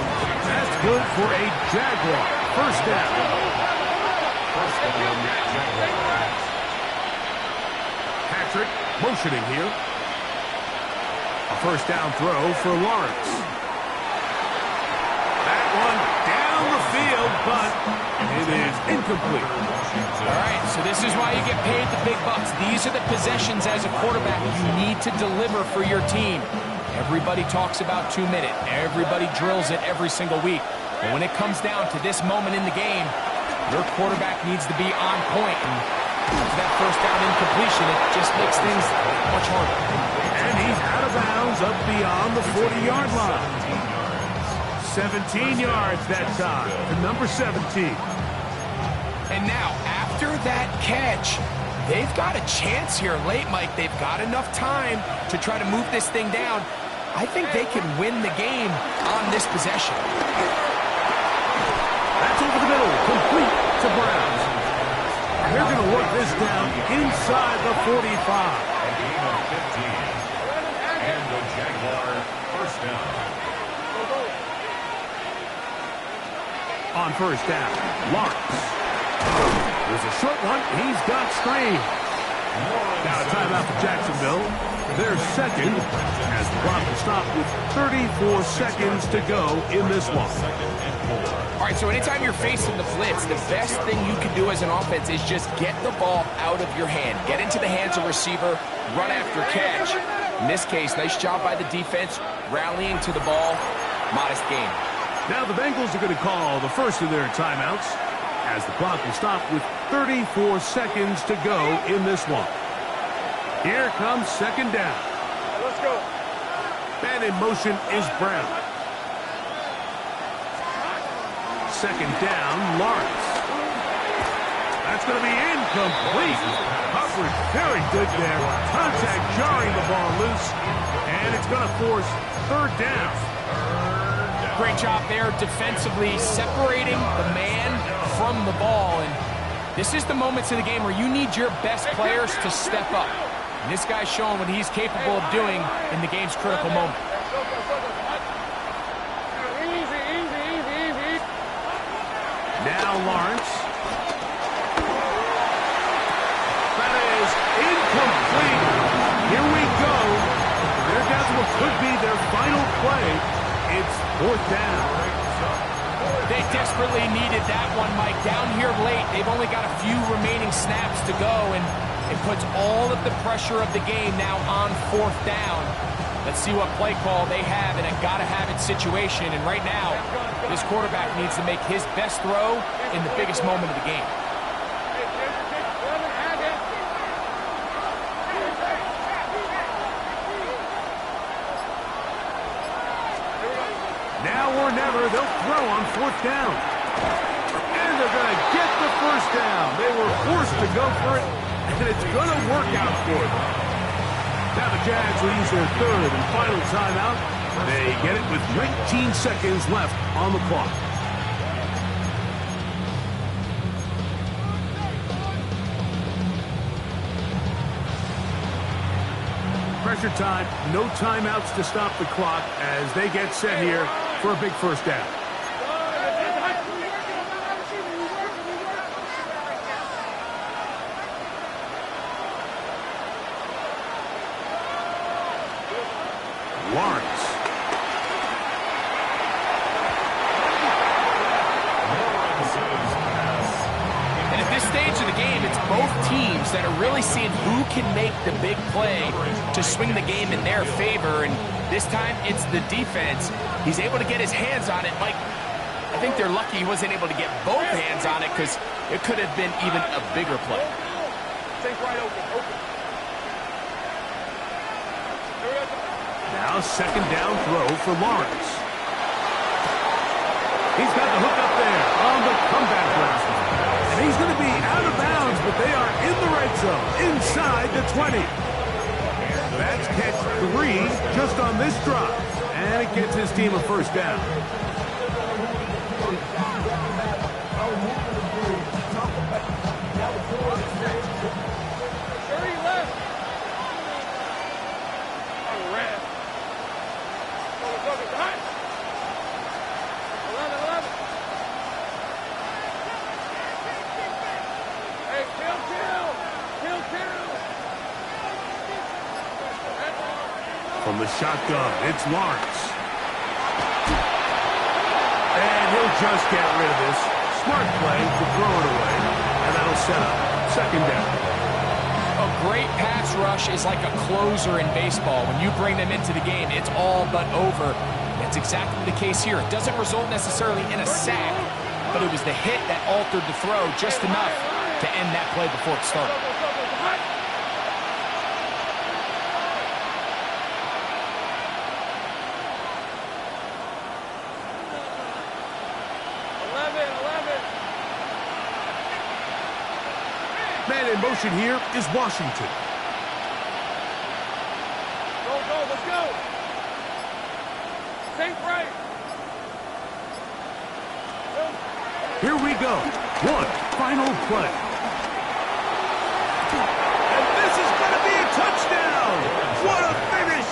[SPEAKER 1] That's good for a Jaguar. First down. Patrick motioning here. A first down throw for Lawrence. That one down the field, but it is incomplete.
[SPEAKER 2] All right, so this is why you get paid the big bucks. These are the possessions as a quarterback you need to deliver for your team. Everybody talks about 2-minute. Everybody drills it every single week. But when it comes down to this moment in the game, your quarterback needs to be on point. And after that first down incompletion, it just makes things much harder.
[SPEAKER 1] And he's out of bounds up beyond the 40-yard line. 17 yards that time to number 17.
[SPEAKER 2] And now, after that catch, they've got a chance here late, Mike. They've got enough time to try to move this thing down. I think they can win the game on this possession.
[SPEAKER 1] That's over the middle, complete to Browns. They're going to work this down inside the 45.
[SPEAKER 3] A gain of 15. And the Jaguar first down.
[SPEAKER 1] On first down, Lawrence. There's a short one. He's got Strange. Now a timeout for Jacksonville. They're second as the clock will stop with 34 seconds to go in this one.
[SPEAKER 2] All right, so anytime you're facing the blitz, the best thing you can do as an offense is just get the ball out of your hand. Get into the hands of receiver, run after catch. In this case, nice job by the defense, rallying to the ball. Modest game.
[SPEAKER 1] Now the Bengals are going to call the first of their timeouts. as the clock will stop with 34 seconds to go in this one. Here comes second down.
[SPEAKER 4] Let's go.
[SPEAKER 1] Man in motion is Brown. Second down, Lawrence. That's going to be incomplete. Coverage very good there. Contact jarring the ball loose, and it's going to force third down.
[SPEAKER 2] Great job there defensively, separating the man from the ball. And this is the moments of the game where you need your best players to step up. And this guy's showing what he's capable of doing in the game's critical moment.
[SPEAKER 1] Now Lawrence. That is incomplete. Here we go. They're down to what could be their final play. It's fourth down.
[SPEAKER 2] They desperately needed that one, Mike. Down here late, they've only got a few remaining snaps to go, and it puts all of the pressure of the game now on fourth down. Let's see what play call they have in a gotta-have-it situation. And right now, this quarterback needs to make his best throw in the biggest moment of the game.
[SPEAKER 1] Now or never, they'll throw on fourth down. And they're going to get the first down. They were forced to go for it, and it's going to work out for them. Now the Jags will use their third and final timeout. They get it with 19 seconds left on the clock. Pressure time, no timeouts to stop the clock as they get set here for a big first down. Lawrence.
[SPEAKER 2] And at this stage of the game, it's both teams that are really seeing who can make the big play to swing the game in their favor. And this time, it's the defense. He's able to get his hands on it. Mike, I think they're lucky he wasn't able to get both hands on it because it could have been even a bigger play.
[SPEAKER 4] Take right open.
[SPEAKER 1] Now second down throw for Lawrence. He's got the hook up there on the comeback route. And he's going to be out of bounds, but they are in the red zone, inside the 20. That's catch 3 just on this drive. And it gets his team a first down. From the shotgun, it's Lawrence. And he'll just get rid of this. Smart play to throw it away. And that'll set up second down.
[SPEAKER 2] A great pass rush is like a closer in baseball. When you bring them into the game, it's all but over. That's exactly the case here. It doesn't result necessarily in a sack, but it was the hit that altered the throw just enough to end that play before it started.
[SPEAKER 1] Man in motion here is Washington.
[SPEAKER 4] Go, let's go. Think right.
[SPEAKER 1] Here we go. One final play. And this is going to be a touchdown. What a finish.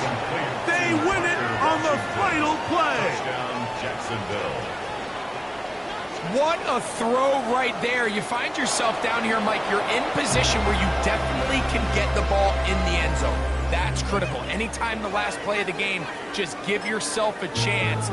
[SPEAKER 1] They win it on the final play.
[SPEAKER 3] Touchdown, Jacksonville.
[SPEAKER 2] What a throw right there. You find yourself down here, Mike, you're in position where you definitely can get the ball in the end zone. That's critical. Anytime the last play of the game, just give yourself a chance.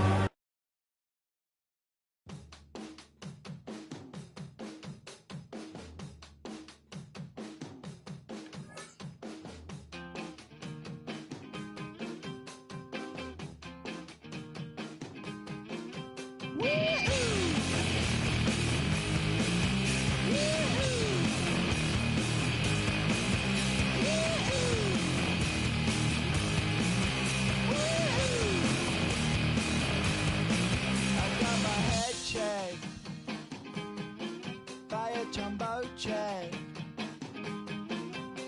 [SPEAKER 6] a jumbo jet.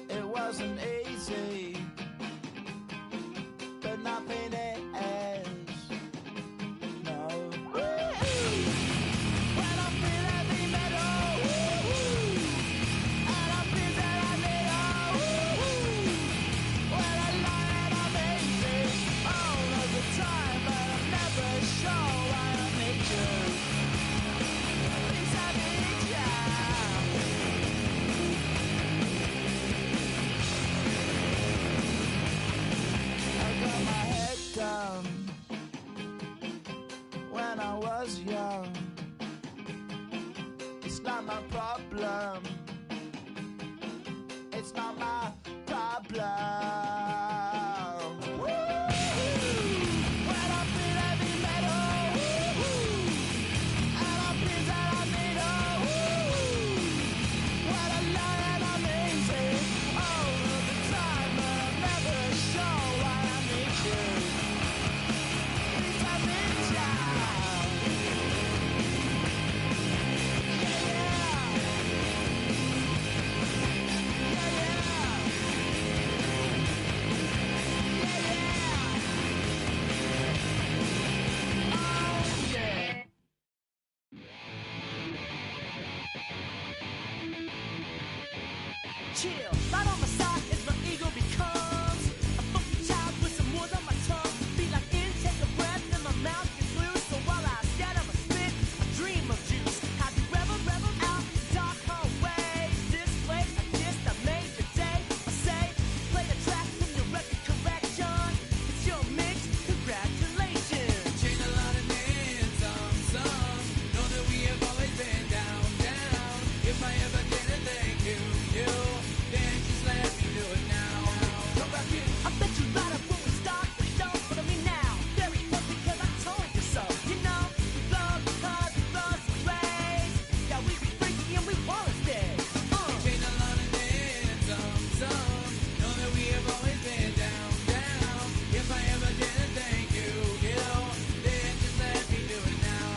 [SPEAKER 6] It wasn't easy, but nothing is. No. When I feel heavy metal, and I feel that I need when I lie and I'm easy all of the time, but I'm never sure why I need you. Please I need you. I got my head down when I was young. It's not my problem. It's not my problem. When I feel heavy metal, and I feel that I need when I lie and I'm easy all of the time, but I'm never sure why I need you. Please I need you. Chill, right on my side as my ego becomes a funky child with some words on my tongue. Be like intake a breath and my mouth gets loose. So while I scatter my spit, I dream of juice. Have you ever reveled out in dark hallways? This place I kissed, I made your day. I say, play the track from your record collection. It's your mix, congratulations.
[SPEAKER 7] Changed a lot of names, some know that we have always been down. If I ever did a thank you, then just let me do it now. Come back in.
[SPEAKER 6] I bet you light up when we start, but don't follow me now. Very close because I told you so. You know, we blow because we blow some rays. Yeah, we be freaky and we wanna stay.
[SPEAKER 7] Changed a lot of names, some know that we have always been down. If I ever did a thank you, then just let me do it now.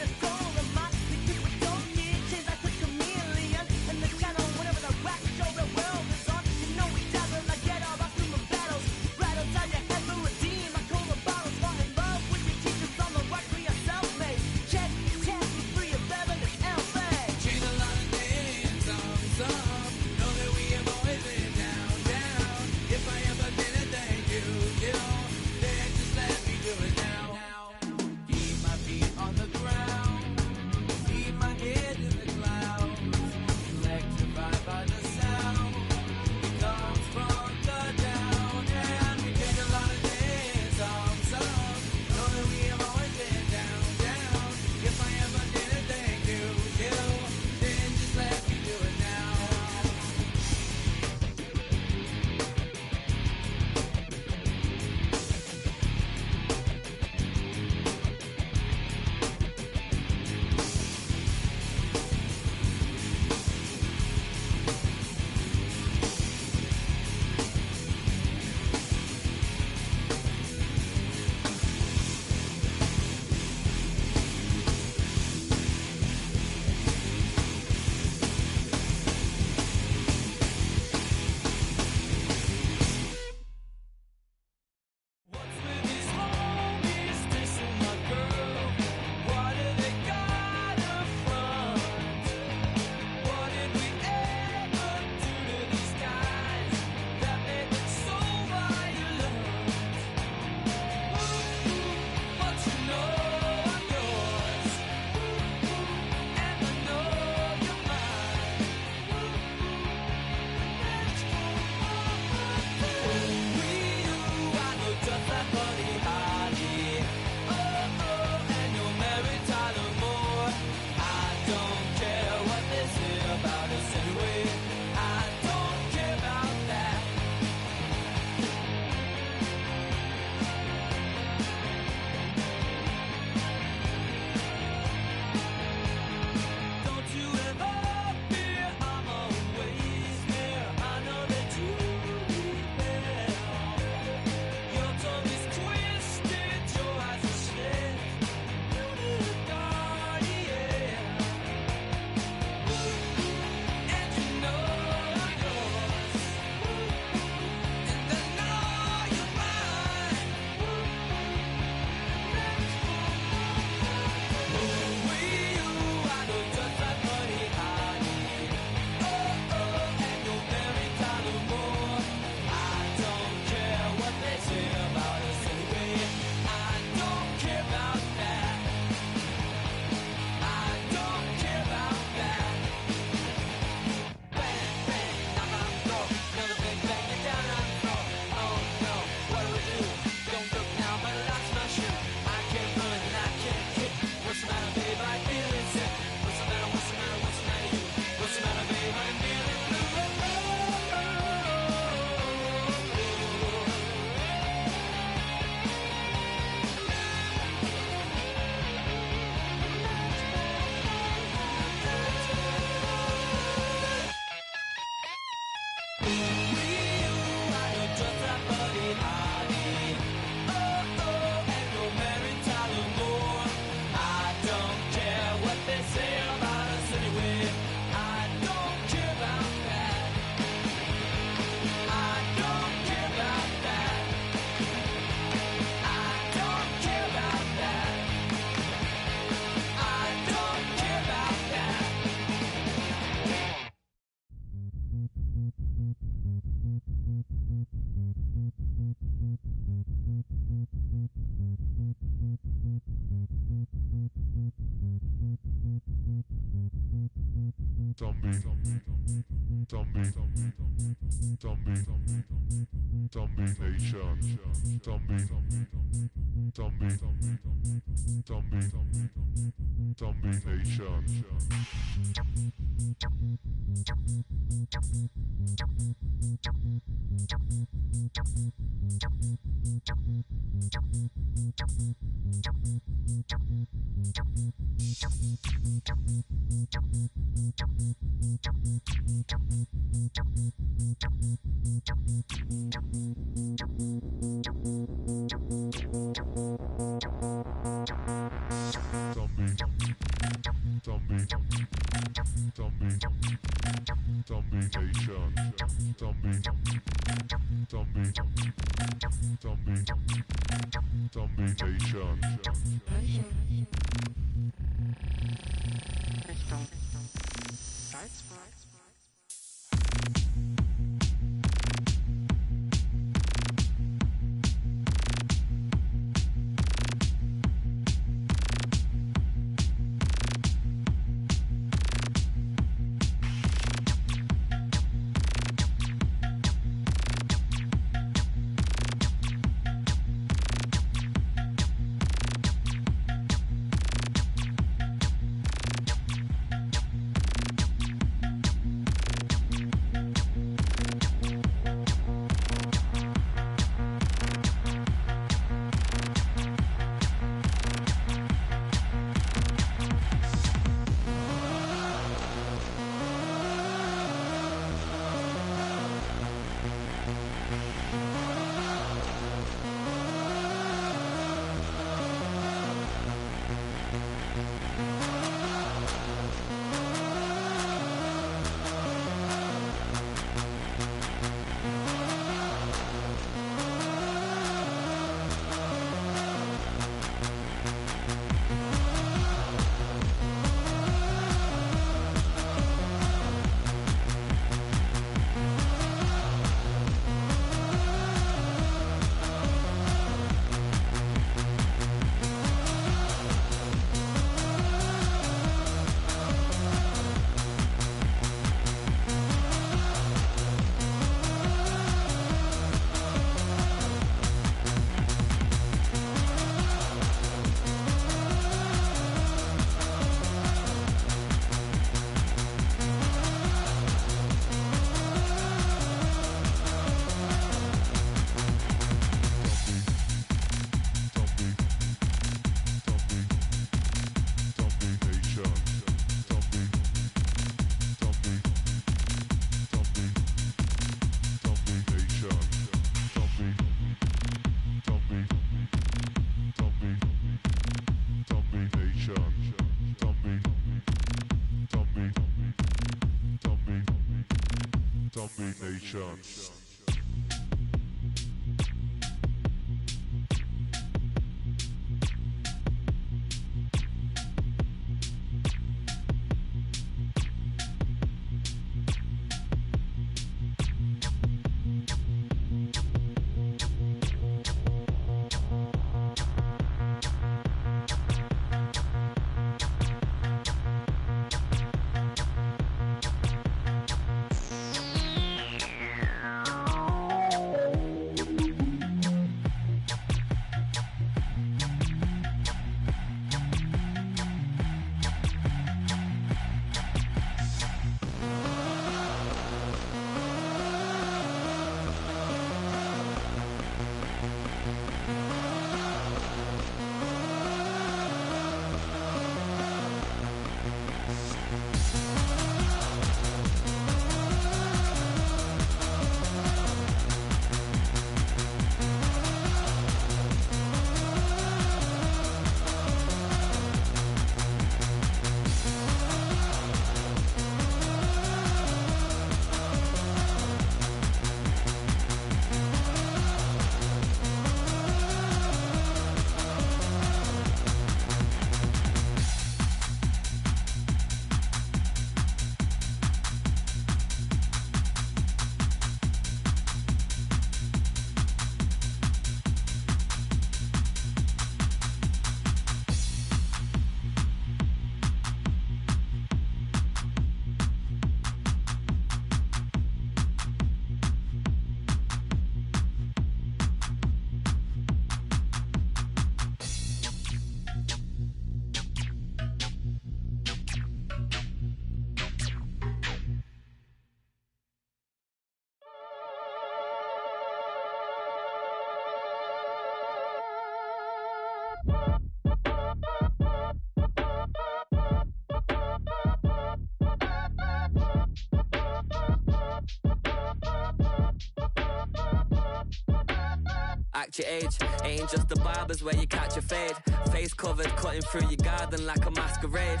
[SPEAKER 8] act your age. Ain't just the barbers where you catch a fade. Face covered, cutting through your garden like a masquerade.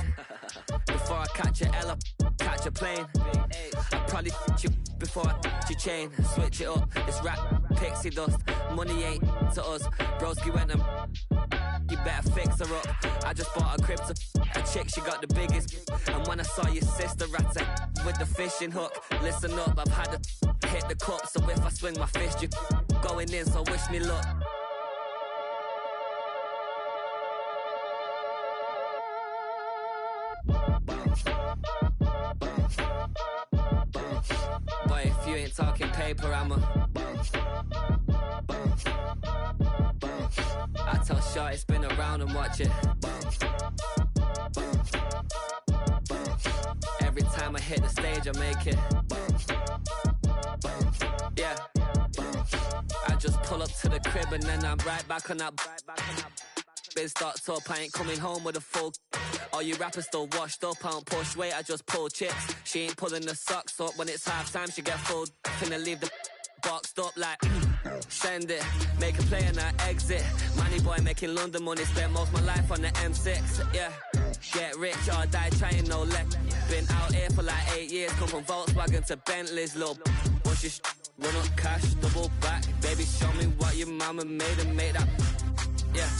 [SPEAKER 8] Before I catch a L, catch a plane. I probably you before I your chain. Switch it up, this rap pixie dust. Money ain't to us. Broski went and you better fix her up. I just bought a crib to a chick, she got the biggest. And when I saw your sister rat with the fishing hook, listen up, I've had to hit the cup. So if I swing my fist, you going in, so wish me luck. Boy, if you ain't talking paper, I'm a I tell shorty spin around and watch it. Every time I hit the stage, I make it. Yeah. I just pull up to the crib and then I'm right back on that. Biz starts up, I ain't coming home with a full. All you rappers still washed up, I don't push weight, I just pull chips. She ain't pulling the socks up when it's half time, she get full. Finna leave the boxed up like send it, make a play and I exit. Money boy making London money, spent most of my life on the M6. Yeah, get rich or die trying, no leg. Been out here for like 8 years, come from Volkswagen to Bentley's, little what's your run up cash, double back. Baby show me what your mama made and make that. Yeah,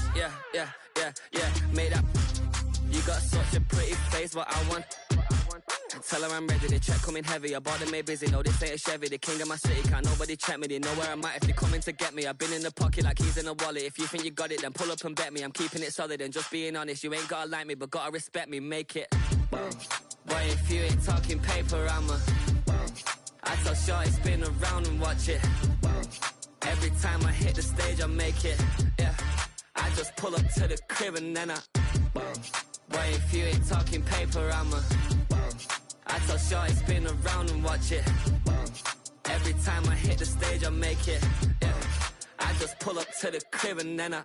[SPEAKER 8] make that. You got such a pretty face, what I want. Tell her I'm ready, the check coming heavy. I bought them made busy, no this ain't a Chevy. The king of my city, can't nobody check me. They know where I'm at if they coming to get me. I've been in the pocket like keys in a wallet. If you think you got it, then pull up and bet me. I'm keeping it solid and just being honest. You ain't gotta like me, but gotta respect me, make it. Boy, if you ain't talking paper, I'm a I tell shorty spin around and watch it. Every time I hit the stage, I make it. Yeah, I just pull up to the crib and then I boy, if you ain't talking paper, I'm a I tell shorty spin around and watch it. Every time I hit the stage, I make it. Yeah, I just pull up to the crib and then I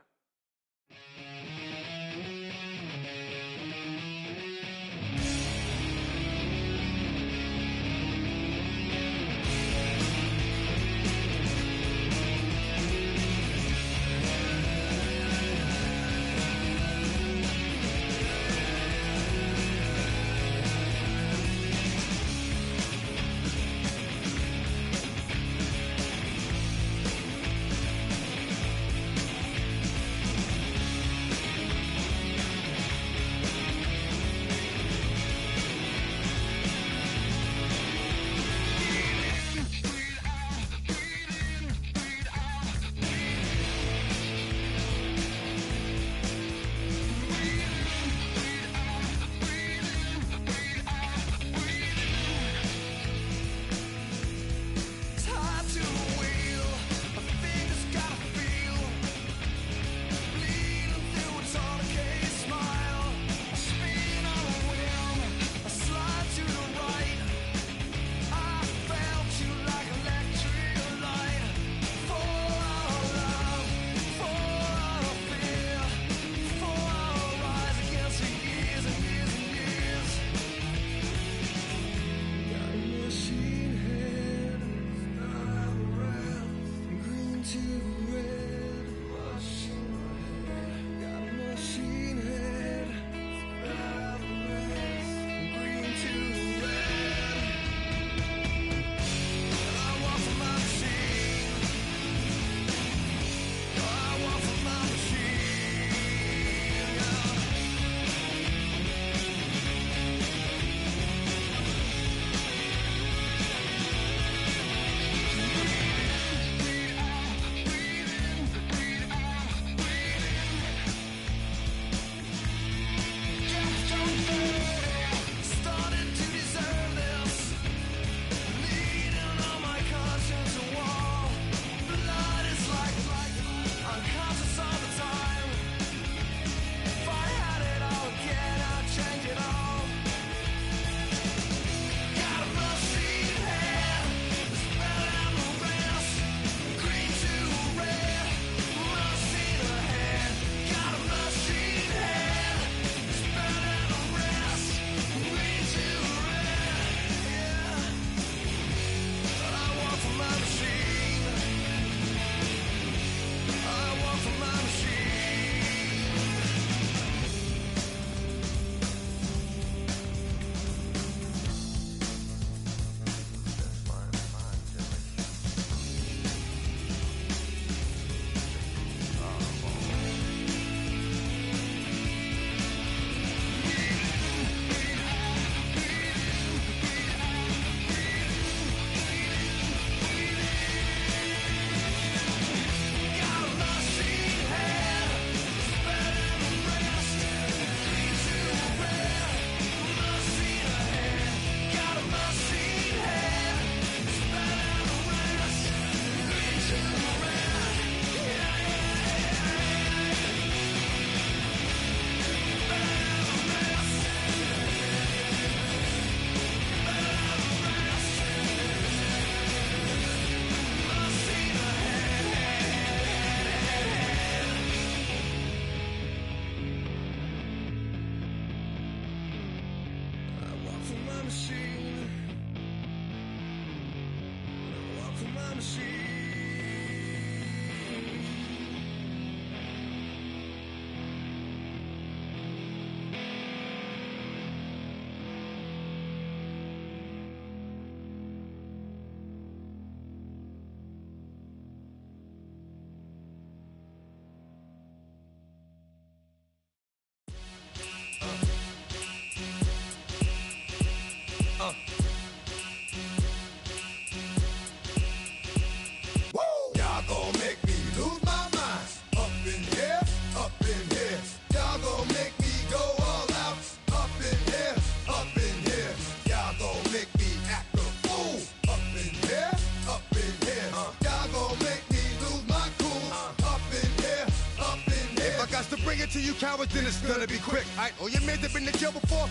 [SPEAKER 9] of you cowards, then it's gonna be quick. Alright, all your men have been to jail before?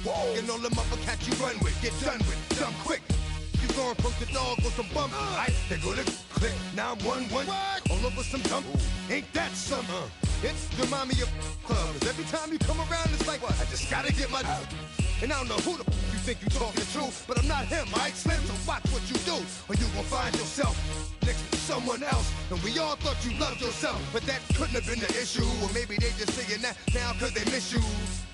[SPEAKER 9] Whoa. And all them other cats you run with, get done with, done quick. You gon' poke the dog on some bump. Alright, they go to click 911. All over some dump. Ain't that some? It's remind me of club. 'Cause every time you come around, it's like, I just gotta get my. And I don't know who the you think you talking to, but I'm not him, alright, Slim? So watch what you do, or you gon' find yourself next to someone else. And we all thought you loved yourself, but that couldn't have been the issue. Or maybe they just saying that now 'cause they miss you.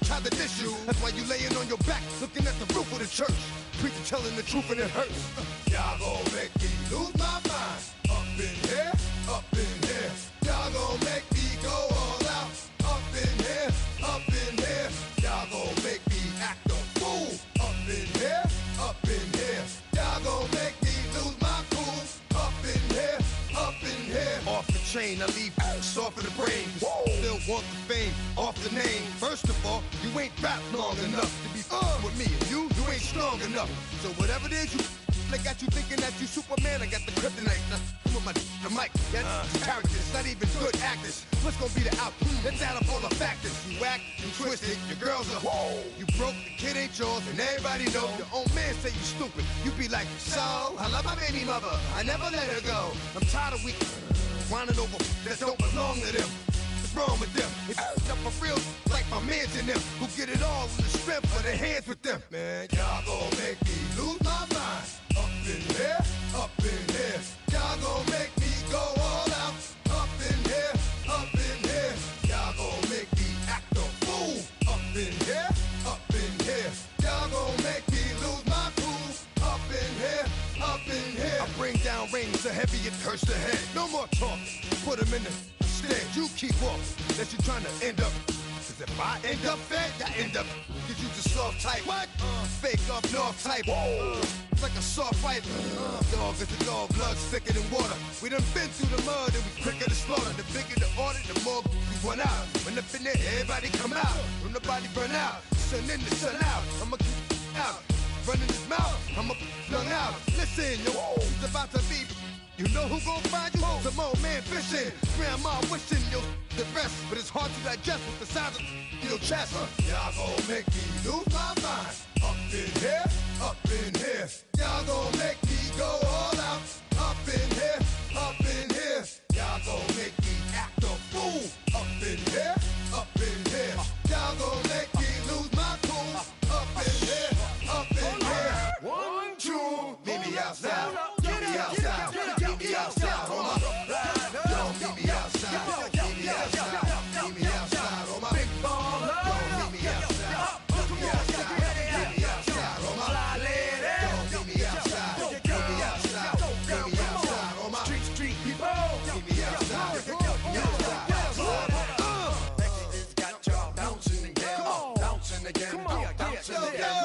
[SPEAKER 9] Try to diss you, that's why you laying on your back, looking at the roof of the church. Preacher telling the truth and it hurts. Y'all gon' make me lose my mind. Up in here, up in here. Y'all gon' make me go all out. Up in here, up in here. Y'all gon' make me act a fool. Up in here, up in here. Y'all gon' make me lose my cool. Up in here, up in here. Off the chain, I leave soft in the brain. Still want the fame, off the name. First of all, you ain't rap long enough to be with me. And you ain't strong enough. So whatever it is you they got you thinking that you Superman, I got the kryptonite. Come with the mic, that's characters, not even good actors. What's gonna be the outcome? Let's add up all the factors. You act, you twisted, your girls are you broke, the kid ain't yours, and everybody know. Your own man say you stupid. You be like, so, I love my baby mother, I never let her go. I'm tired of weak whining over that don't belong to them. What's wrong with them? It's up for real, like my mans in them, who get it all in the strength of their hands with them. Man, y'all gon' make me lose my mind. Up in here, up in here. Y'all gon' make me go all out. Up in here, up in here. Y'all gon' make me act a fool. Up in here, up in here. Y'all gon' make me lose my cool. Up in here, up in here. I bring down rain so heavy it hurts the head. No more talking, put them in the stead. You keep walking, that you trying to end up. Cause if I end up fed, I end up. Cause you just soft type. What? Fake up north type. It's like a soft fight. Dog is a dog, blood's thicker than water. We done been through the mud and we quicker to slaughter. The bigger the order, the more we run out. When up in there, everybody come out. When nobody burn out, sun in the sun out. I'ma keep out. Running his mouth, I'ma flung out. Listen, yo, it's about to be. You know who gon' find you? Some old man fishing. Grandma wishing you'll the best, but it's hard to digest with the sound of your chest. Y'all gon' make me lose my mind. Up in here, up in here. Y'all gon' make me go all out. Up in here, up in here. Y'all gon' make me act a fool. Up in here, up in here. Y'all gon' make me lose my cool. Up in here, up in here. 1, 2, meet me outside. Meet me outside. Meet me outside on my ride. Don't meet me outside. Meet me outside. Meet me outside on my big ball. Don't meet me outside. Meet me outside. Meet me outside on my fly lady. Don't meet me outside. Meet me outside. Meet me outside on my street people. Meet me outside. Meet me outside. It's got y'all bouncing again. Bouncing again. Bouncing again.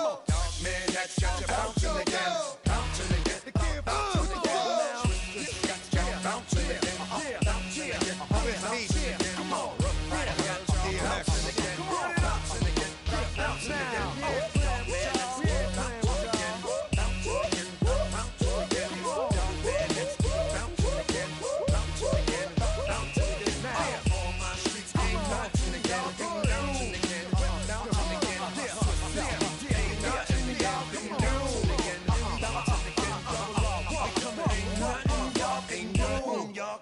[SPEAKER 9] Man, that's got you bouncing again. Bouncing again. Bouncing again.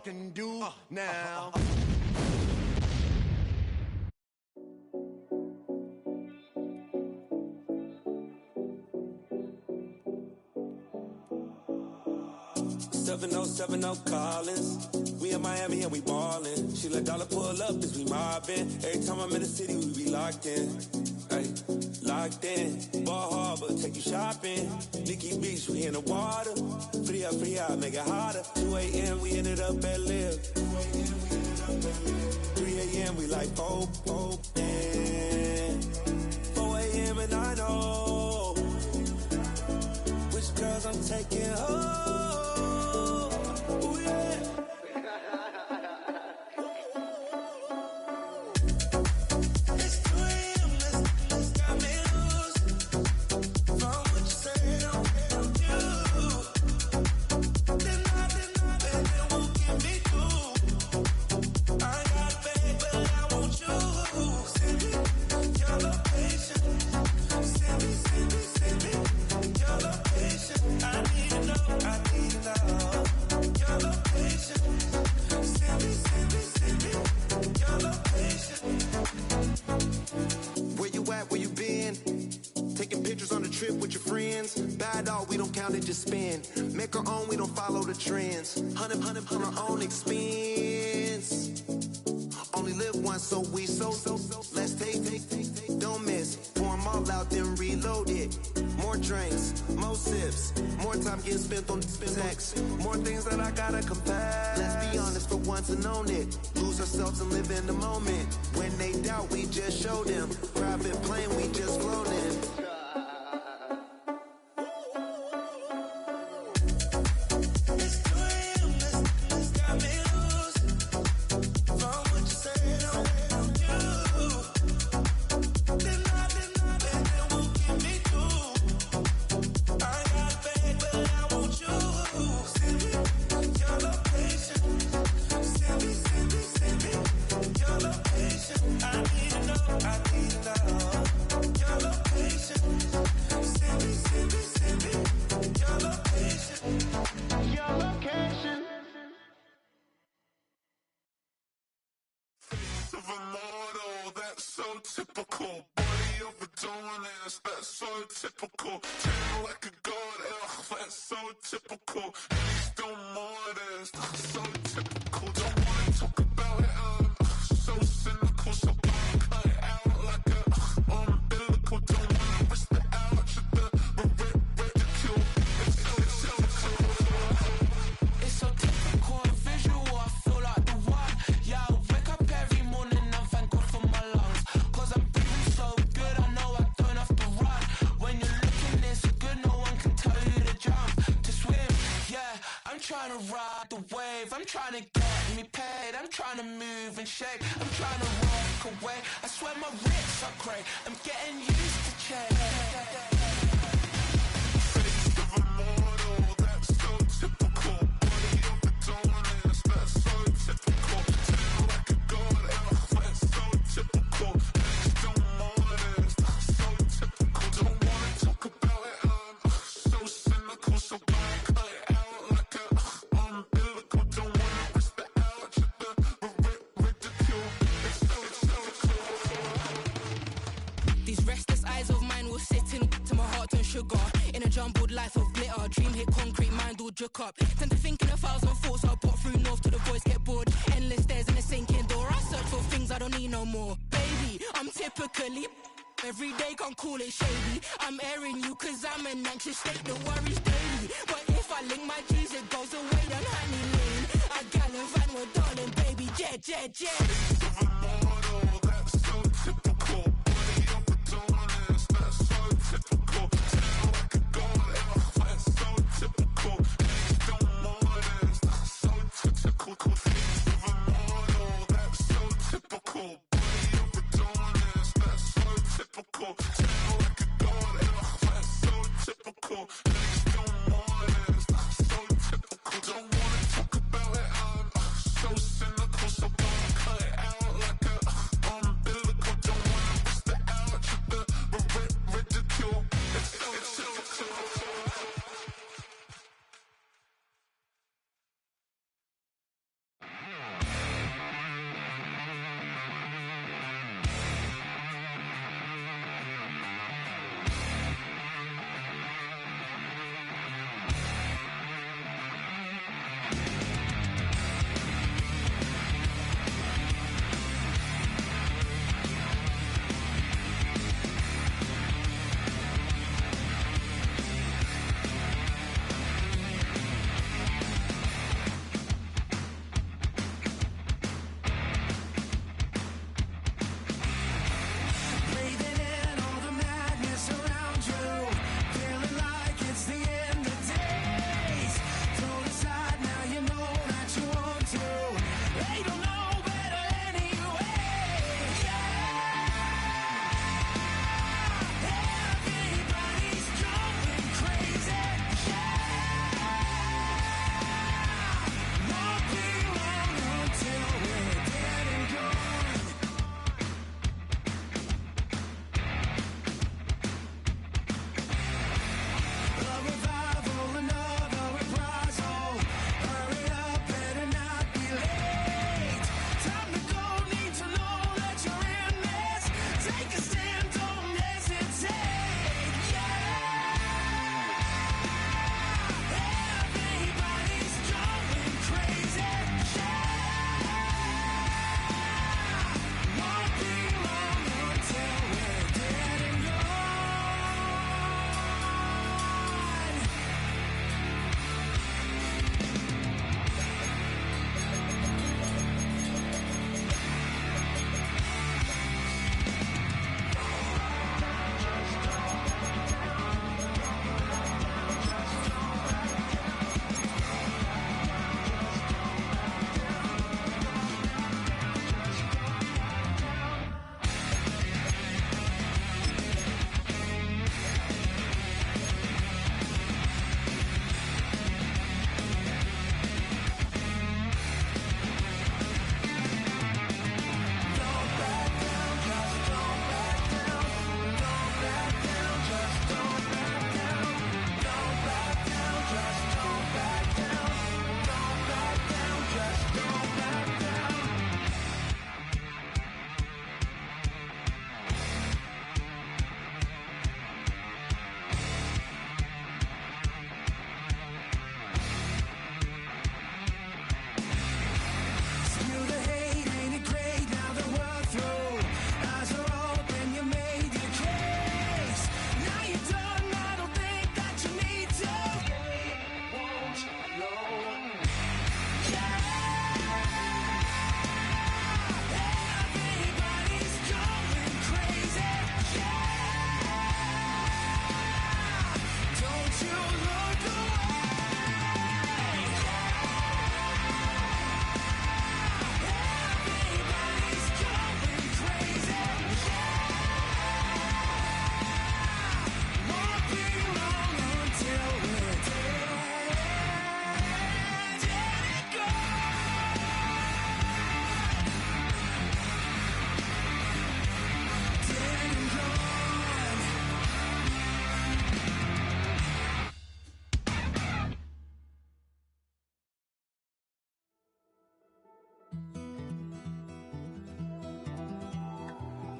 [SPEAKER 9] Can do now.
[SPEAKER 10] Seven oh Collins. We in Miami and we ballin'. She let dollar pull up as we mobbin'. Every time I'm in the city, we be locked in. Ay, locked in. Ball Harbor, take you shopping. Nikki Beach, we in the water. Free up, make it hotter. 2 a.m. we ended up at Live. 3 a.m. we like Pope. 4 a.m. and I know which girls I'm taking home. Ooh, yeah. just spend. Make our own, we don't follow the trends. Hundred on our own expense. Only live once, so we so. Let's take, don't miss. Pour them all out, then reload it. More drinks, more sips. More time getting spent on text. More things that I gotta confess. Let's be honest for once and own it. Lose ourselves and live in the moment. When they doubt, we just show them. Private plane, we just float in.
[SPEAKER 6] Up. Tend to think in 1,000 thoughts. I'll pop through north till the voice get bored. Endless stairs in a sinking door. I search for things I don't need no more. Baby, I'm typically every day, can't call it shady. I'm airing you cause I'm an anxious state. The worries daily. But if I link my G's, it goes away down honey lane. I gallivant with darling, baby, jet.
[SPEAKER 5] That's so typical. Body of the dominance, that's so typical. Tell like a god, that's so typical. Don't wanna talk about it, I'm so cynical, so don't cut it out.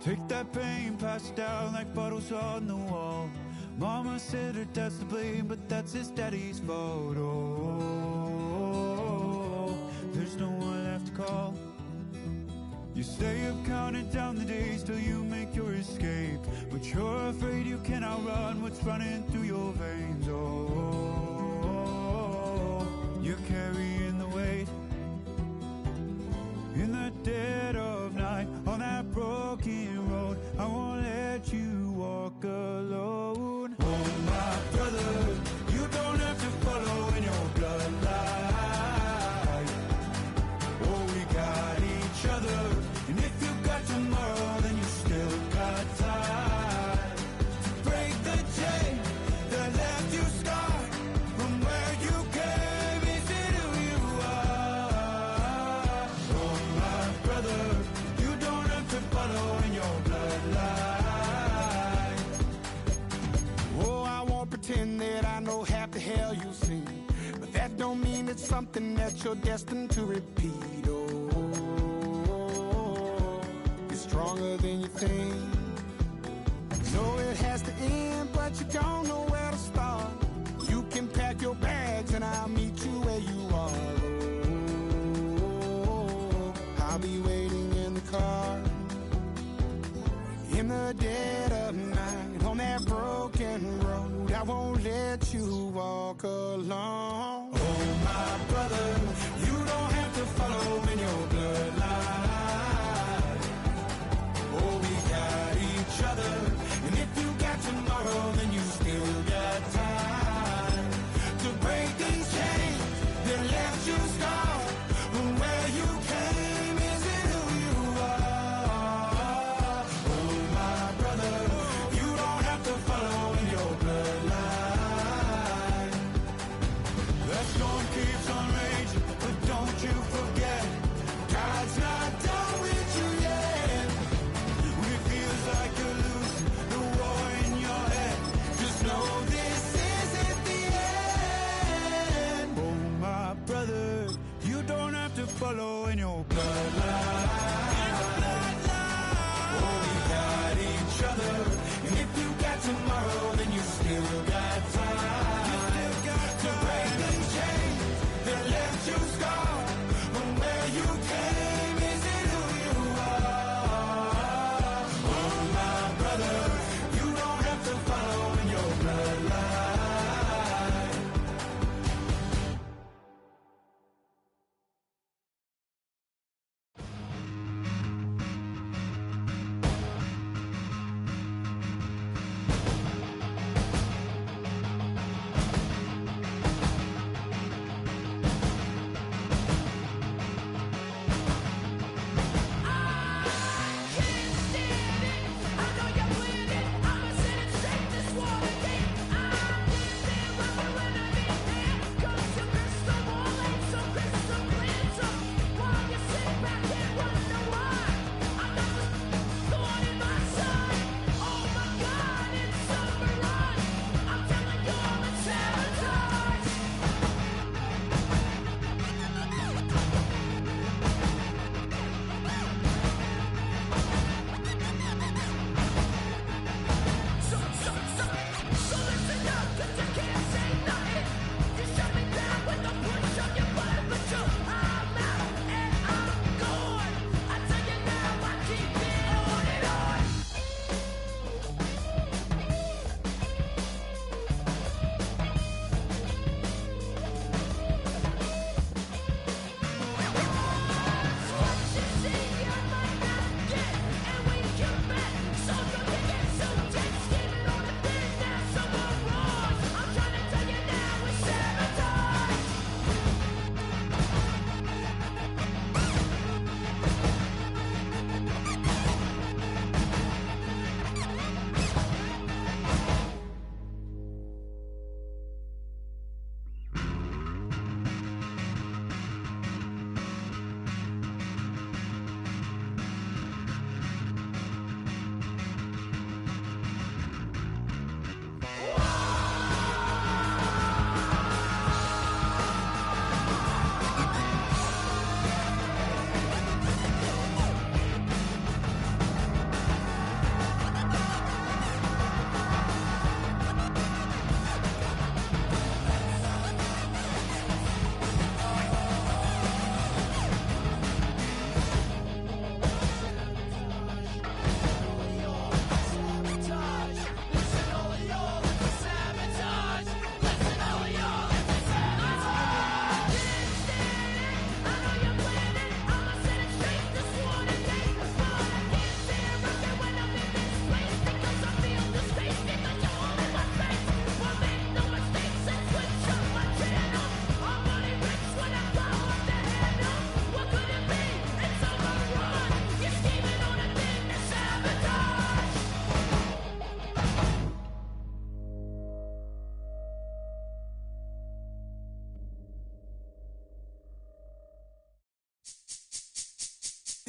[SPEAKER 11] Take that pain, pass it down like bottles on the wall. Mama said her dad's to blame, but that's his daddy's fault. Oh, there's no one left to call. You stay up counting down the days till you make your escape, but you're afraid you can outrun what's running through your veins. Oh, you're carrying the weight in the dead of night on that broken road. I won't let you walk alone. Oh, my brother, you don't have to follow in your bloodline. Oh, we got each other, and if you got tomorrow, then you still got time to break the chain that left you scarred from where you came. Is it who you are? Oh, my brother, you don't have to follow in your bloodline.
[SPEAKER 12] Oh, I won't pretend that I know half the hell you've seen, but that don't mean it's something that you're destined to repeat. Oh, you're stronger than you think. Know it has to end, but you don't know where to start. You can pack your bags and I'll meet you where you are. Oh, I'll be waiting in the car in the dead of night on that broken road. I won't let you walk alone.
[SPEAKER 11] Oh, my brother, you don't have to follow in your bloodline. Oh, we got each other, and if you got tomorrow, then you still got time to break these chains that left you scarred from where you came. Is it who you are? Oh, my brother, you don't have to follow in your bloodline. The storm keeps on raging, but don't you forget, God's not done with you yet. When it feels like you're losing the war in your head, just know this isn't the end. Oh, my brother, you don't have to follow in your bloodline. Oh, we got each other, and if you got tomorrow, then you still got time. You still got to break the chain that left you scarred from where you came. Is it who you are? Oh, my brother, you don't have to follow in your bloodline.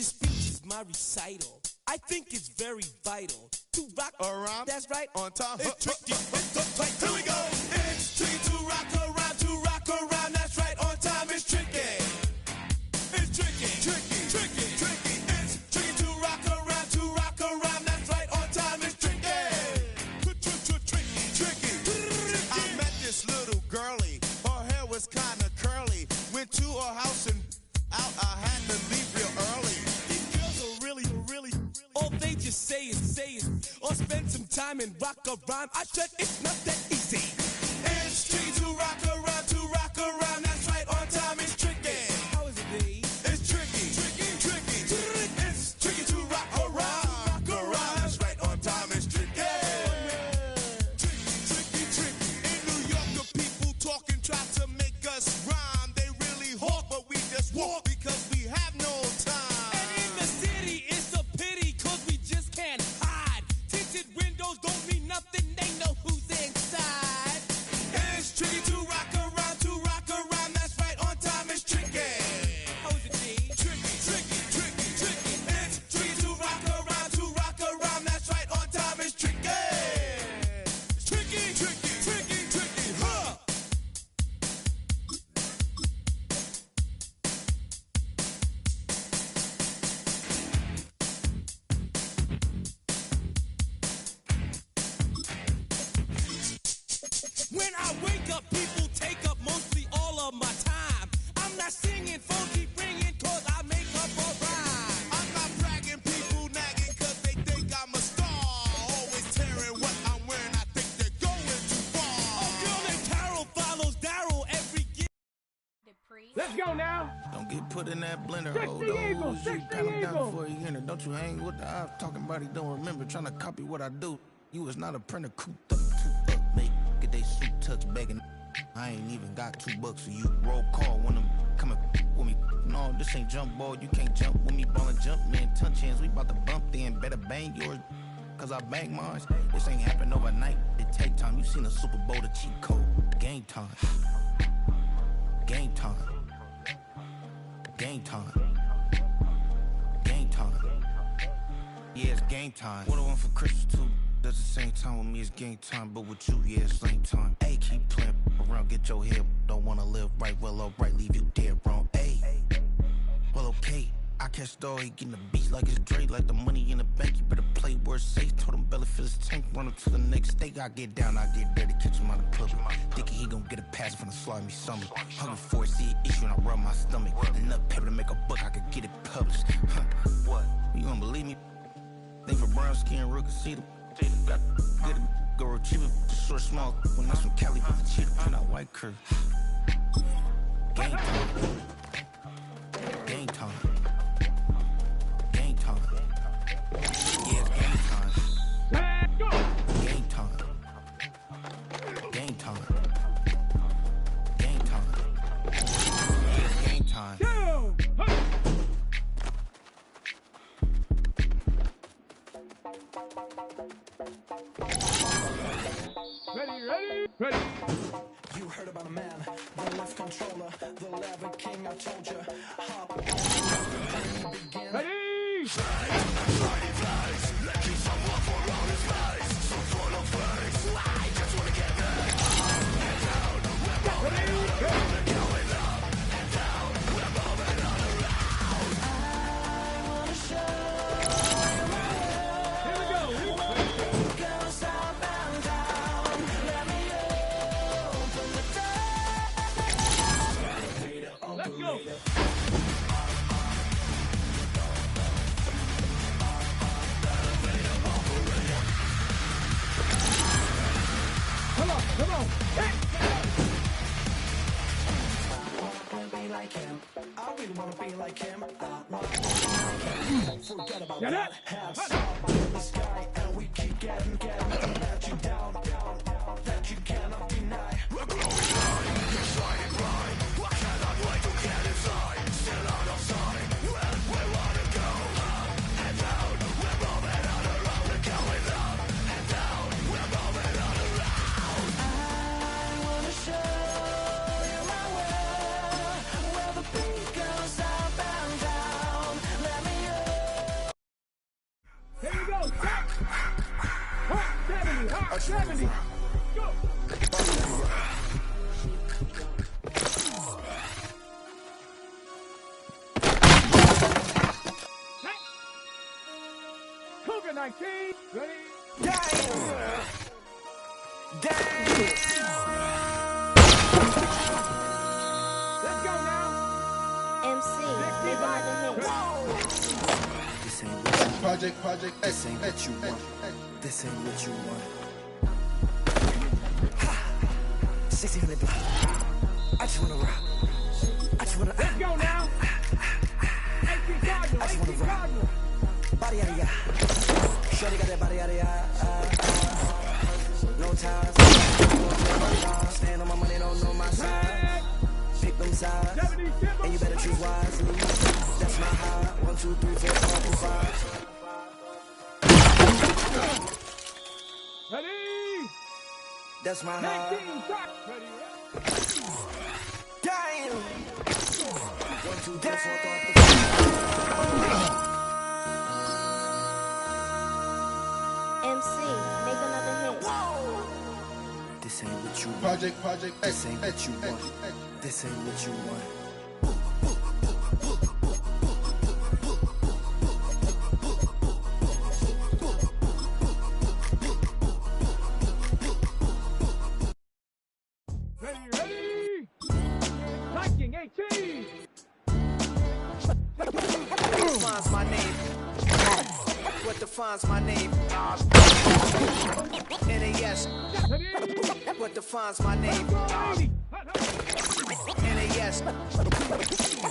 [SPEAKER 6] This speech is my recital. I think it's very vital to rock around. That's right.
[SPEAKER 9] On time.
[SPEAKER 6] It's tricky. It's so tight. Here we go. It's tricky to rock around. To rock around. That's right. On time. It's tricky. It's tricky. Tricky. Tricky. Tricky. It's tricky to rock around. To rock around. That's right. On time. It's tricky. Tricky. Tricky.
[SPEAKER 9] I met this little girlie. Her hair was kind of curly. Went to her house and out. I had to leave real early.
[SPEAKER 6] These girls are really, all they just say is, or spend some time and rock a rhyme. I said it's not that easy. It's tricky to rock around, that's right, on time it's tricky. How is it, D? It's tricky, tricky. It's tricky to rock around, that's right, on time it's tricky.
[SPEAKER 9] Tricky. In New York, the people talking try to make us rhyme. They really hawk, but we just walk because we have no time.
[SPEAKER 6] And in the city, it's a pity, cause we just can't hide. Tinted windows don't mean nothing, they know who's inside. It's tricky to rock around, that's right, on time it's tricky. How is it, D? Tricky. It's tricky to rock around, that's right, on time it's tricky. Tricky, huh? When I wake up, people take up mostly all of my time. I'm not singing, phone keep ringing, cause I make up a rhyme.
[SPEAKER 9] I'm not bragging, people nagging cause they think I'm a star. Always tearing what I'm wearing, I think they're going too far.
[SPEAKER 6] A girl named Carol follows Daryl every year.
[SPEAKER 4] Let's go now.
[SPEAKER 13] Don't get put in that blender.
[SPEAKER 4] Six
[SPEAKER 13] Hold
[SPEAKER 4] the
[SPEAKER 13] on.
[SPEAKER 4] Eagle,
[SPEAKER 13] You
[SPEAKER 4] six the
[SPEAKER 13] pat him down
[SPEAKER 4] Eagle.
[SPEAKER 13] before you enter. Don't you hang with the eyes talking about he don't remember. Trying to copy what I do. You is not a printer. Cooped up, make get they suit tucks begging. I ain't even got $2 for you. Roll call when I'm coming with me. No, this ain't jump ball. You can't jump with me. Ballin' jump man, touch hands. We bout to bump then. Better bang yours. Cause I bang mine. This ain't happen overnight. It take time. You seen a Super Bowl, the cheat code. Game time. Game time. Game time. Game time. Yeah, it's game time. What I want for Christmas too. At the same time with me, it's game time. But with you, yeah, it's lame time. Hey, keep playing around, get your head. Don't wanna live right, well, alright, leave you dead wrong. Hey, well, okay. I catch the dog, he getting the beats like it's Dre, like the money in the bank. You better play where it's safe. Told him belly fill his tank, run him to the next state. I get down, I get dirty, catch him on the public. Thinking he gon' get a pass from the slimy stomach. Hungry for it, see an issue and I rub my stomach. Enough paper to make a buck, I could get it published. Huh, what? You gonna believe me? Think for brown skin, real can see them. Got good, go retrieve it, short, small. When that's from Cali, with the cheetah, print out white curve. Game time. Game time. Game time. Yeah, it's game time.
[SPEAKER 4] Let's go.
[SPEAKER 13] Game time. Game time. Game time. Yeah, it's game time.
[SPEAKER 4] Two. Huh. Ready.
[SPEAKER 14] You heard about a man, the left controller, the lever king, I told you. Hop on, begin.
[SPEAKER 4] Ready. Let's go. Come on. Hey.
[SPEAKER 14] Be like him. I really wanna be like him. I wanna be like him. Forget about
[SPEAKER 4] Get
[SPEAKER 14] that.
[SPEAKER 4] it.
[SPEAKER 14] Hands up in the sky, and we keep getting, let you down, that you cannot deny. We're blowing high, you're shining bright. I cannot wait to get inside. Still out of sight. Well, we wanna go up and down. We're moving on around. We're going up and down. We're moving on around. I wanna show you my world, where the beat goes up and down. Let me
[SPEAKER 4] 19. Ready?
[SPEAKER 6] Damn!
[SPEAKER 4] Let's go now.
[SPEAKER 15] MC, make another hit.
[SPEAKER 13] This ain't what you project. This ain't what you want. This ain't what you want. 1600 block. I just wanna rock. I just wanna.
[SPEAKER 4] Let's go now.
[SPEAKER 13] I just wanna rock. Body yada yada. Shorty got that body yada yada. No ties. Stand on my money, don't know my side. Pick them sides, and you better choose wisely. That's my high. 1, 2, 3, 4, 5.
[SPEAKER 4] Ready?
[SPEAKER 13] That's my high.
[SPEAKER 4] 19 shots. Ready?
[SPEAKER 13] Damn. 1, 2, 3, 4, 5.
[SPEAKER 15] MC, make another hit.
[SPEAKER 13] This ain't what you want. Project. This ain't what you want. This ain't what you want.
[SPEAKER 4] Ready? 1918.
[SPEAKER 6] Defines my name. What defines my name? NAS. What defines my name? NAS.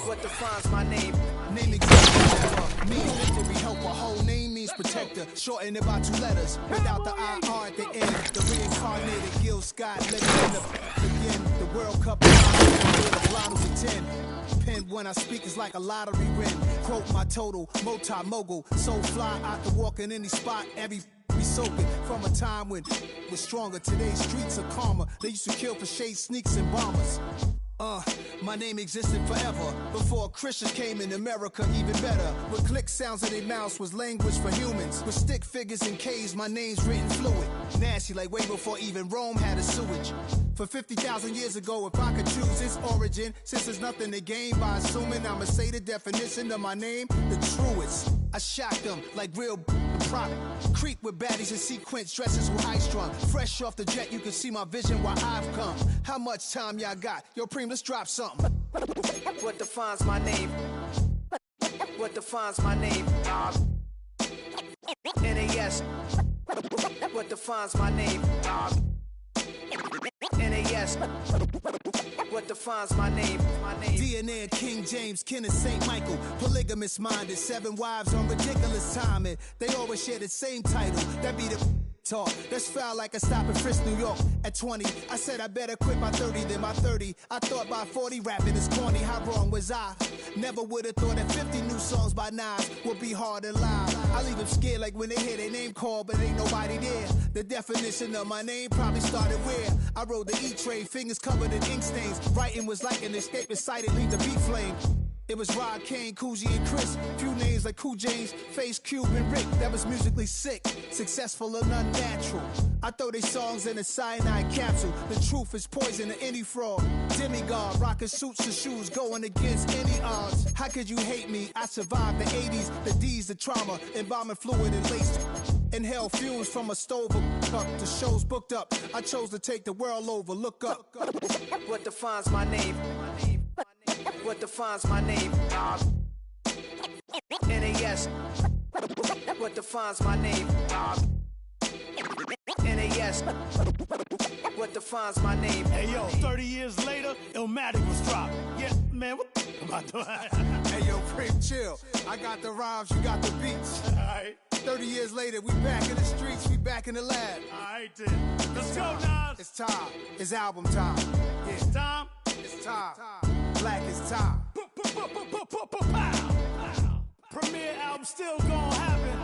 [SPEAKER 6] What defines my name?
[SPEAKER 12] Name exactly means victory, help a whole name means protector. Shorten it by 2 letters without the IR at the end. The reincarnated Gil Scott legend again. The World Cup the blind was a 10. Pen when I speak is like a lottery win. Quote my total, multi-mogul. So fly out to walk in any spot, every be soaking from a time when it was stronger. Today's streets are calmer. They used to kill for shade sneaks and bombers. My name existed forever before Christians came in America, even better. With click sounds in their mouths was language for humans. With stick figures and K's, my name's written fluid. Nasty like way before even Rome had a sewage. For 50,000 years ago, if I could choose its origin, since there's nothing to gain by assuming, I'ma say the definition of my name, the truest. I shocked them like real prop. Creep with baddies in sequence, dresses with high strung. Fresh off the jet, you can see my vision where I've come. How much time y'all got? Yo, Preem, let's drop something.
[SPEAKER 6] What defines my name? What defines my name? NAS. What defines my name? NAS. What defines my name?
[SPEAKER 12] DNA of King James, kin of St. Michael. Polygamous minded, 7 wives on ridiculous timing. They always share the same title. That be the talk. That's foul like a stop in Frisk, New York. At 20, I said I better quit by 30 than by 30. I thought by 40 rapping is corny. How wrong was I? Never would have thought that 50 new songs by Nas would be hard to live. I leave them scared like when they hear their name called, but ain't nobody there. The definition of my name probably started where I rode the E-train, fingers covered in ink stains. Writing was like an escape inside leave the beat flame. It was Rod Kane, Coogee, and Chris. Few names like Cool James, Face Cube, and Rick. That was musically sick, successful and unnatural. I throw they songs in a cyanide capsule. The truth is poison to any fraud. Demigod, rocking suits and shoes, going against any odds. How could you hate me? I survived the 80s, the D's, the trauma, embalming fluid and laced. Inhale fumes from a stove up. The show's booked up. I chose to take the world over. Look up.
[SPEAKER 6] What defines my name? What defines my name? NAS. What defines my name? NAS. What defines my name?
[SPEAKER 11] Hey yo, 30 years later, Illmatic was dropped. Yeah, man, what the am I doing?
[SPEAKER 12] Hey yo, Preem, chill. I got the rhymes, you got the beats.
[SPEAKER 11] Alright.
[SPEAKER 12] 30 years later, we back in the streets, we back in the lab.
[SPEAKER 11] Alright then. Let's go, Nas.
[SPEAKER 12] It's time. It's album time. Yeah.
[SPEAKER 11] It's time.
[SPEAKER 12] It's time. Black is time.
[SPEAKER 11] Premiere album still gonna happen.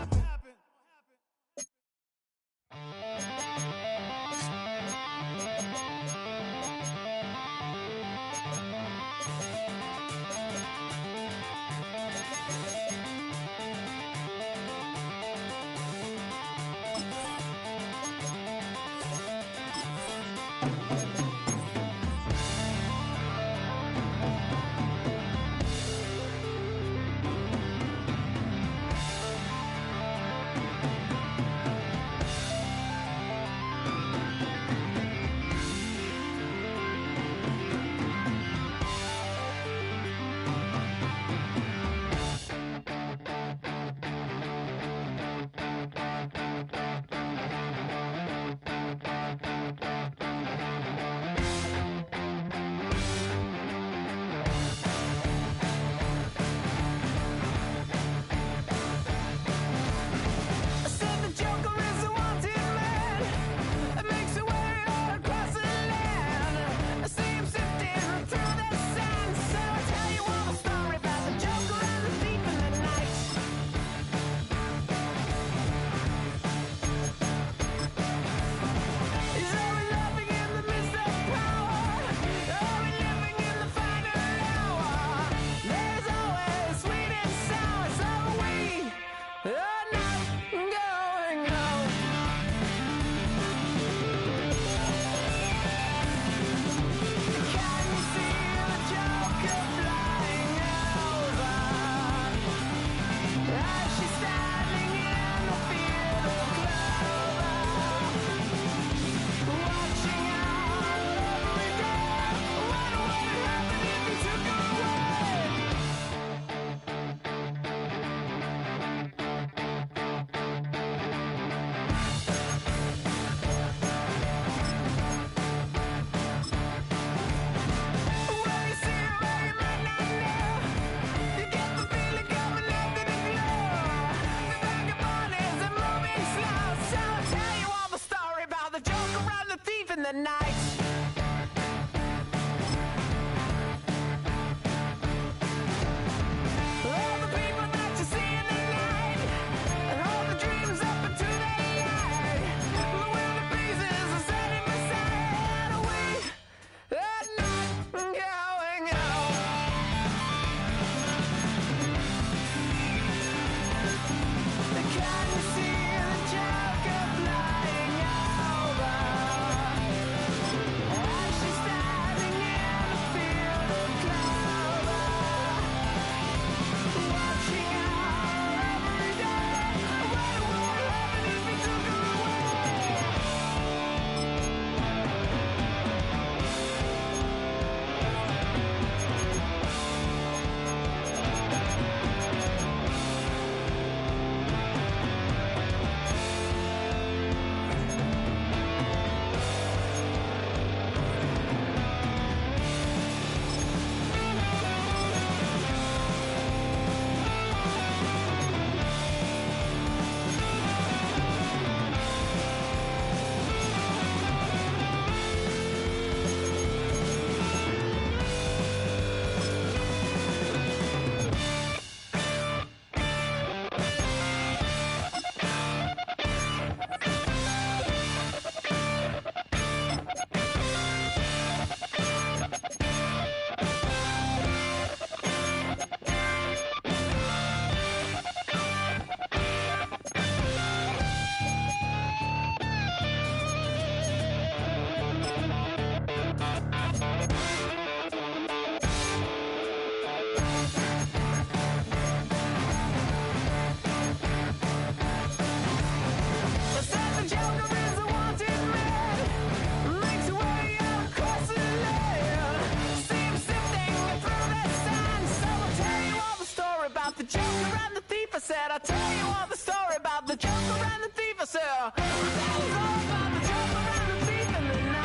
[SPEAKER 6] said, I'll tell you all the story about the joker and the thief. I said, I'll tell you all about the joker and the thief in the night.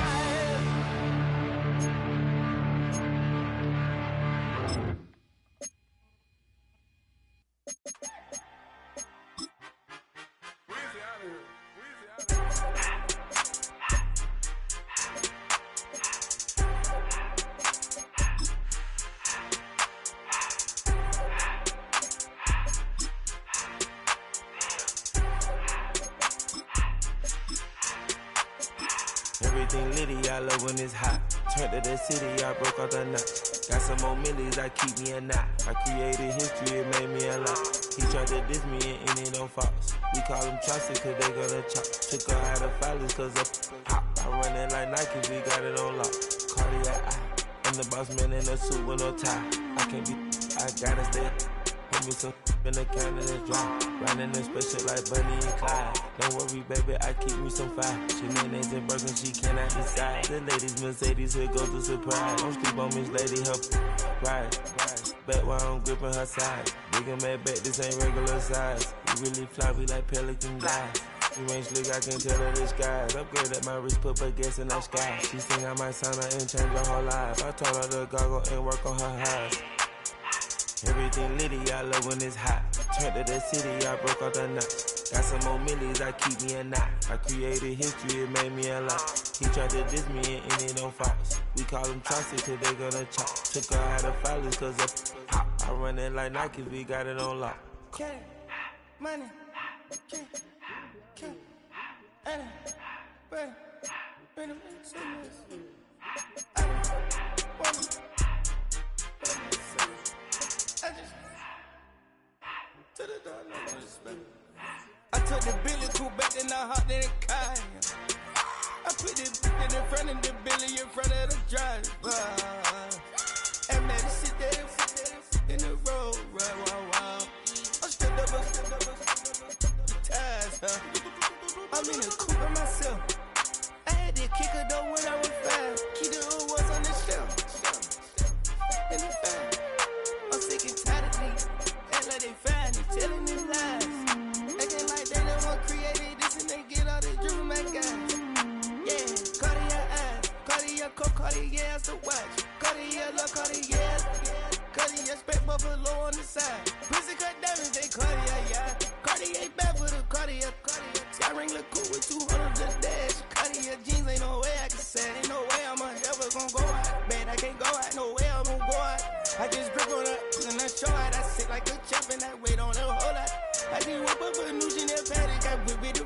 [SPEAKER 16] Everything litty, I love when it's hot. Turned to the city, I broke out the notch. Got some more millies, I keep me a knot. I created history, it made me a lot. He tried to diss me and it don't false. We call him Chaucer cause they gonna chop. Took her out of filers cause of hop. I run it like Nike, we got it on lock. Cardiac eye, I'm the boss man in a suit with no tie. I can't be, I gotta stay. Put me some in the can and it's dry. Riding in special like Bunny and Clyde. Don't worry, baby, I keep me some fire. She mayonnaise and burgers, she cannot decide. The ladies Mercedes, here goes the surprise. Don't sleep on Miss Lady, help ride. Back while I'm gripping her side. Big and mad back, this ain't regular size. You really fly, we like pelican guys. You ain't slick, I can tell her the skies. Upgrade at my wrist, put her gas in the sky. She think I might sign her and change her whole life. I told her to goggle and work on her eyes. Everything litty, I love when it's hot. Turned to the city, I broke out the notch. Got some more millies, I keep me a knot. I created history, it made me a lot. He tried to diss me and it don't false. We call him Chaucer cause they gonna chop. Took her out of filers cause of hop. I run it like Nike, we got it on lock.
[SPEAKER 6] Cash, money, cash, Anna, bread, rhythm, sickness. I took the Billy coupe back and I hopped in the car. I put it in front of the Billy in front of the driver. And man, sit there in the road, wow. I'm still double ties, huh? I'm in the coupe by myself. I had to kick her though when I was 5. Keep the old ones on the shelf. In the back. I'm sick and tired of these. Act like they fine and telling them lies. Acting like they the one created this and they get all this driven my guys. Yeah, Cartier eyes, Cartier coat, Cartier ass to watch. Cartier look, Cartier, Cartier spec buffalo on the side. Pussy cut diamonds, they Cartier, yeah. Cartier bad for the Cartier. I ring the cool with 200 the dash. Cartier jeans, ain't no way I can say. Ain't no way I'm ever gonna go out. Man, I can't go out, no way I'm gonna go out. I just grip on her and I show out. I sit like a champ and I wait on a whole lot. I just whip up a new Chanel paddock, I whip with a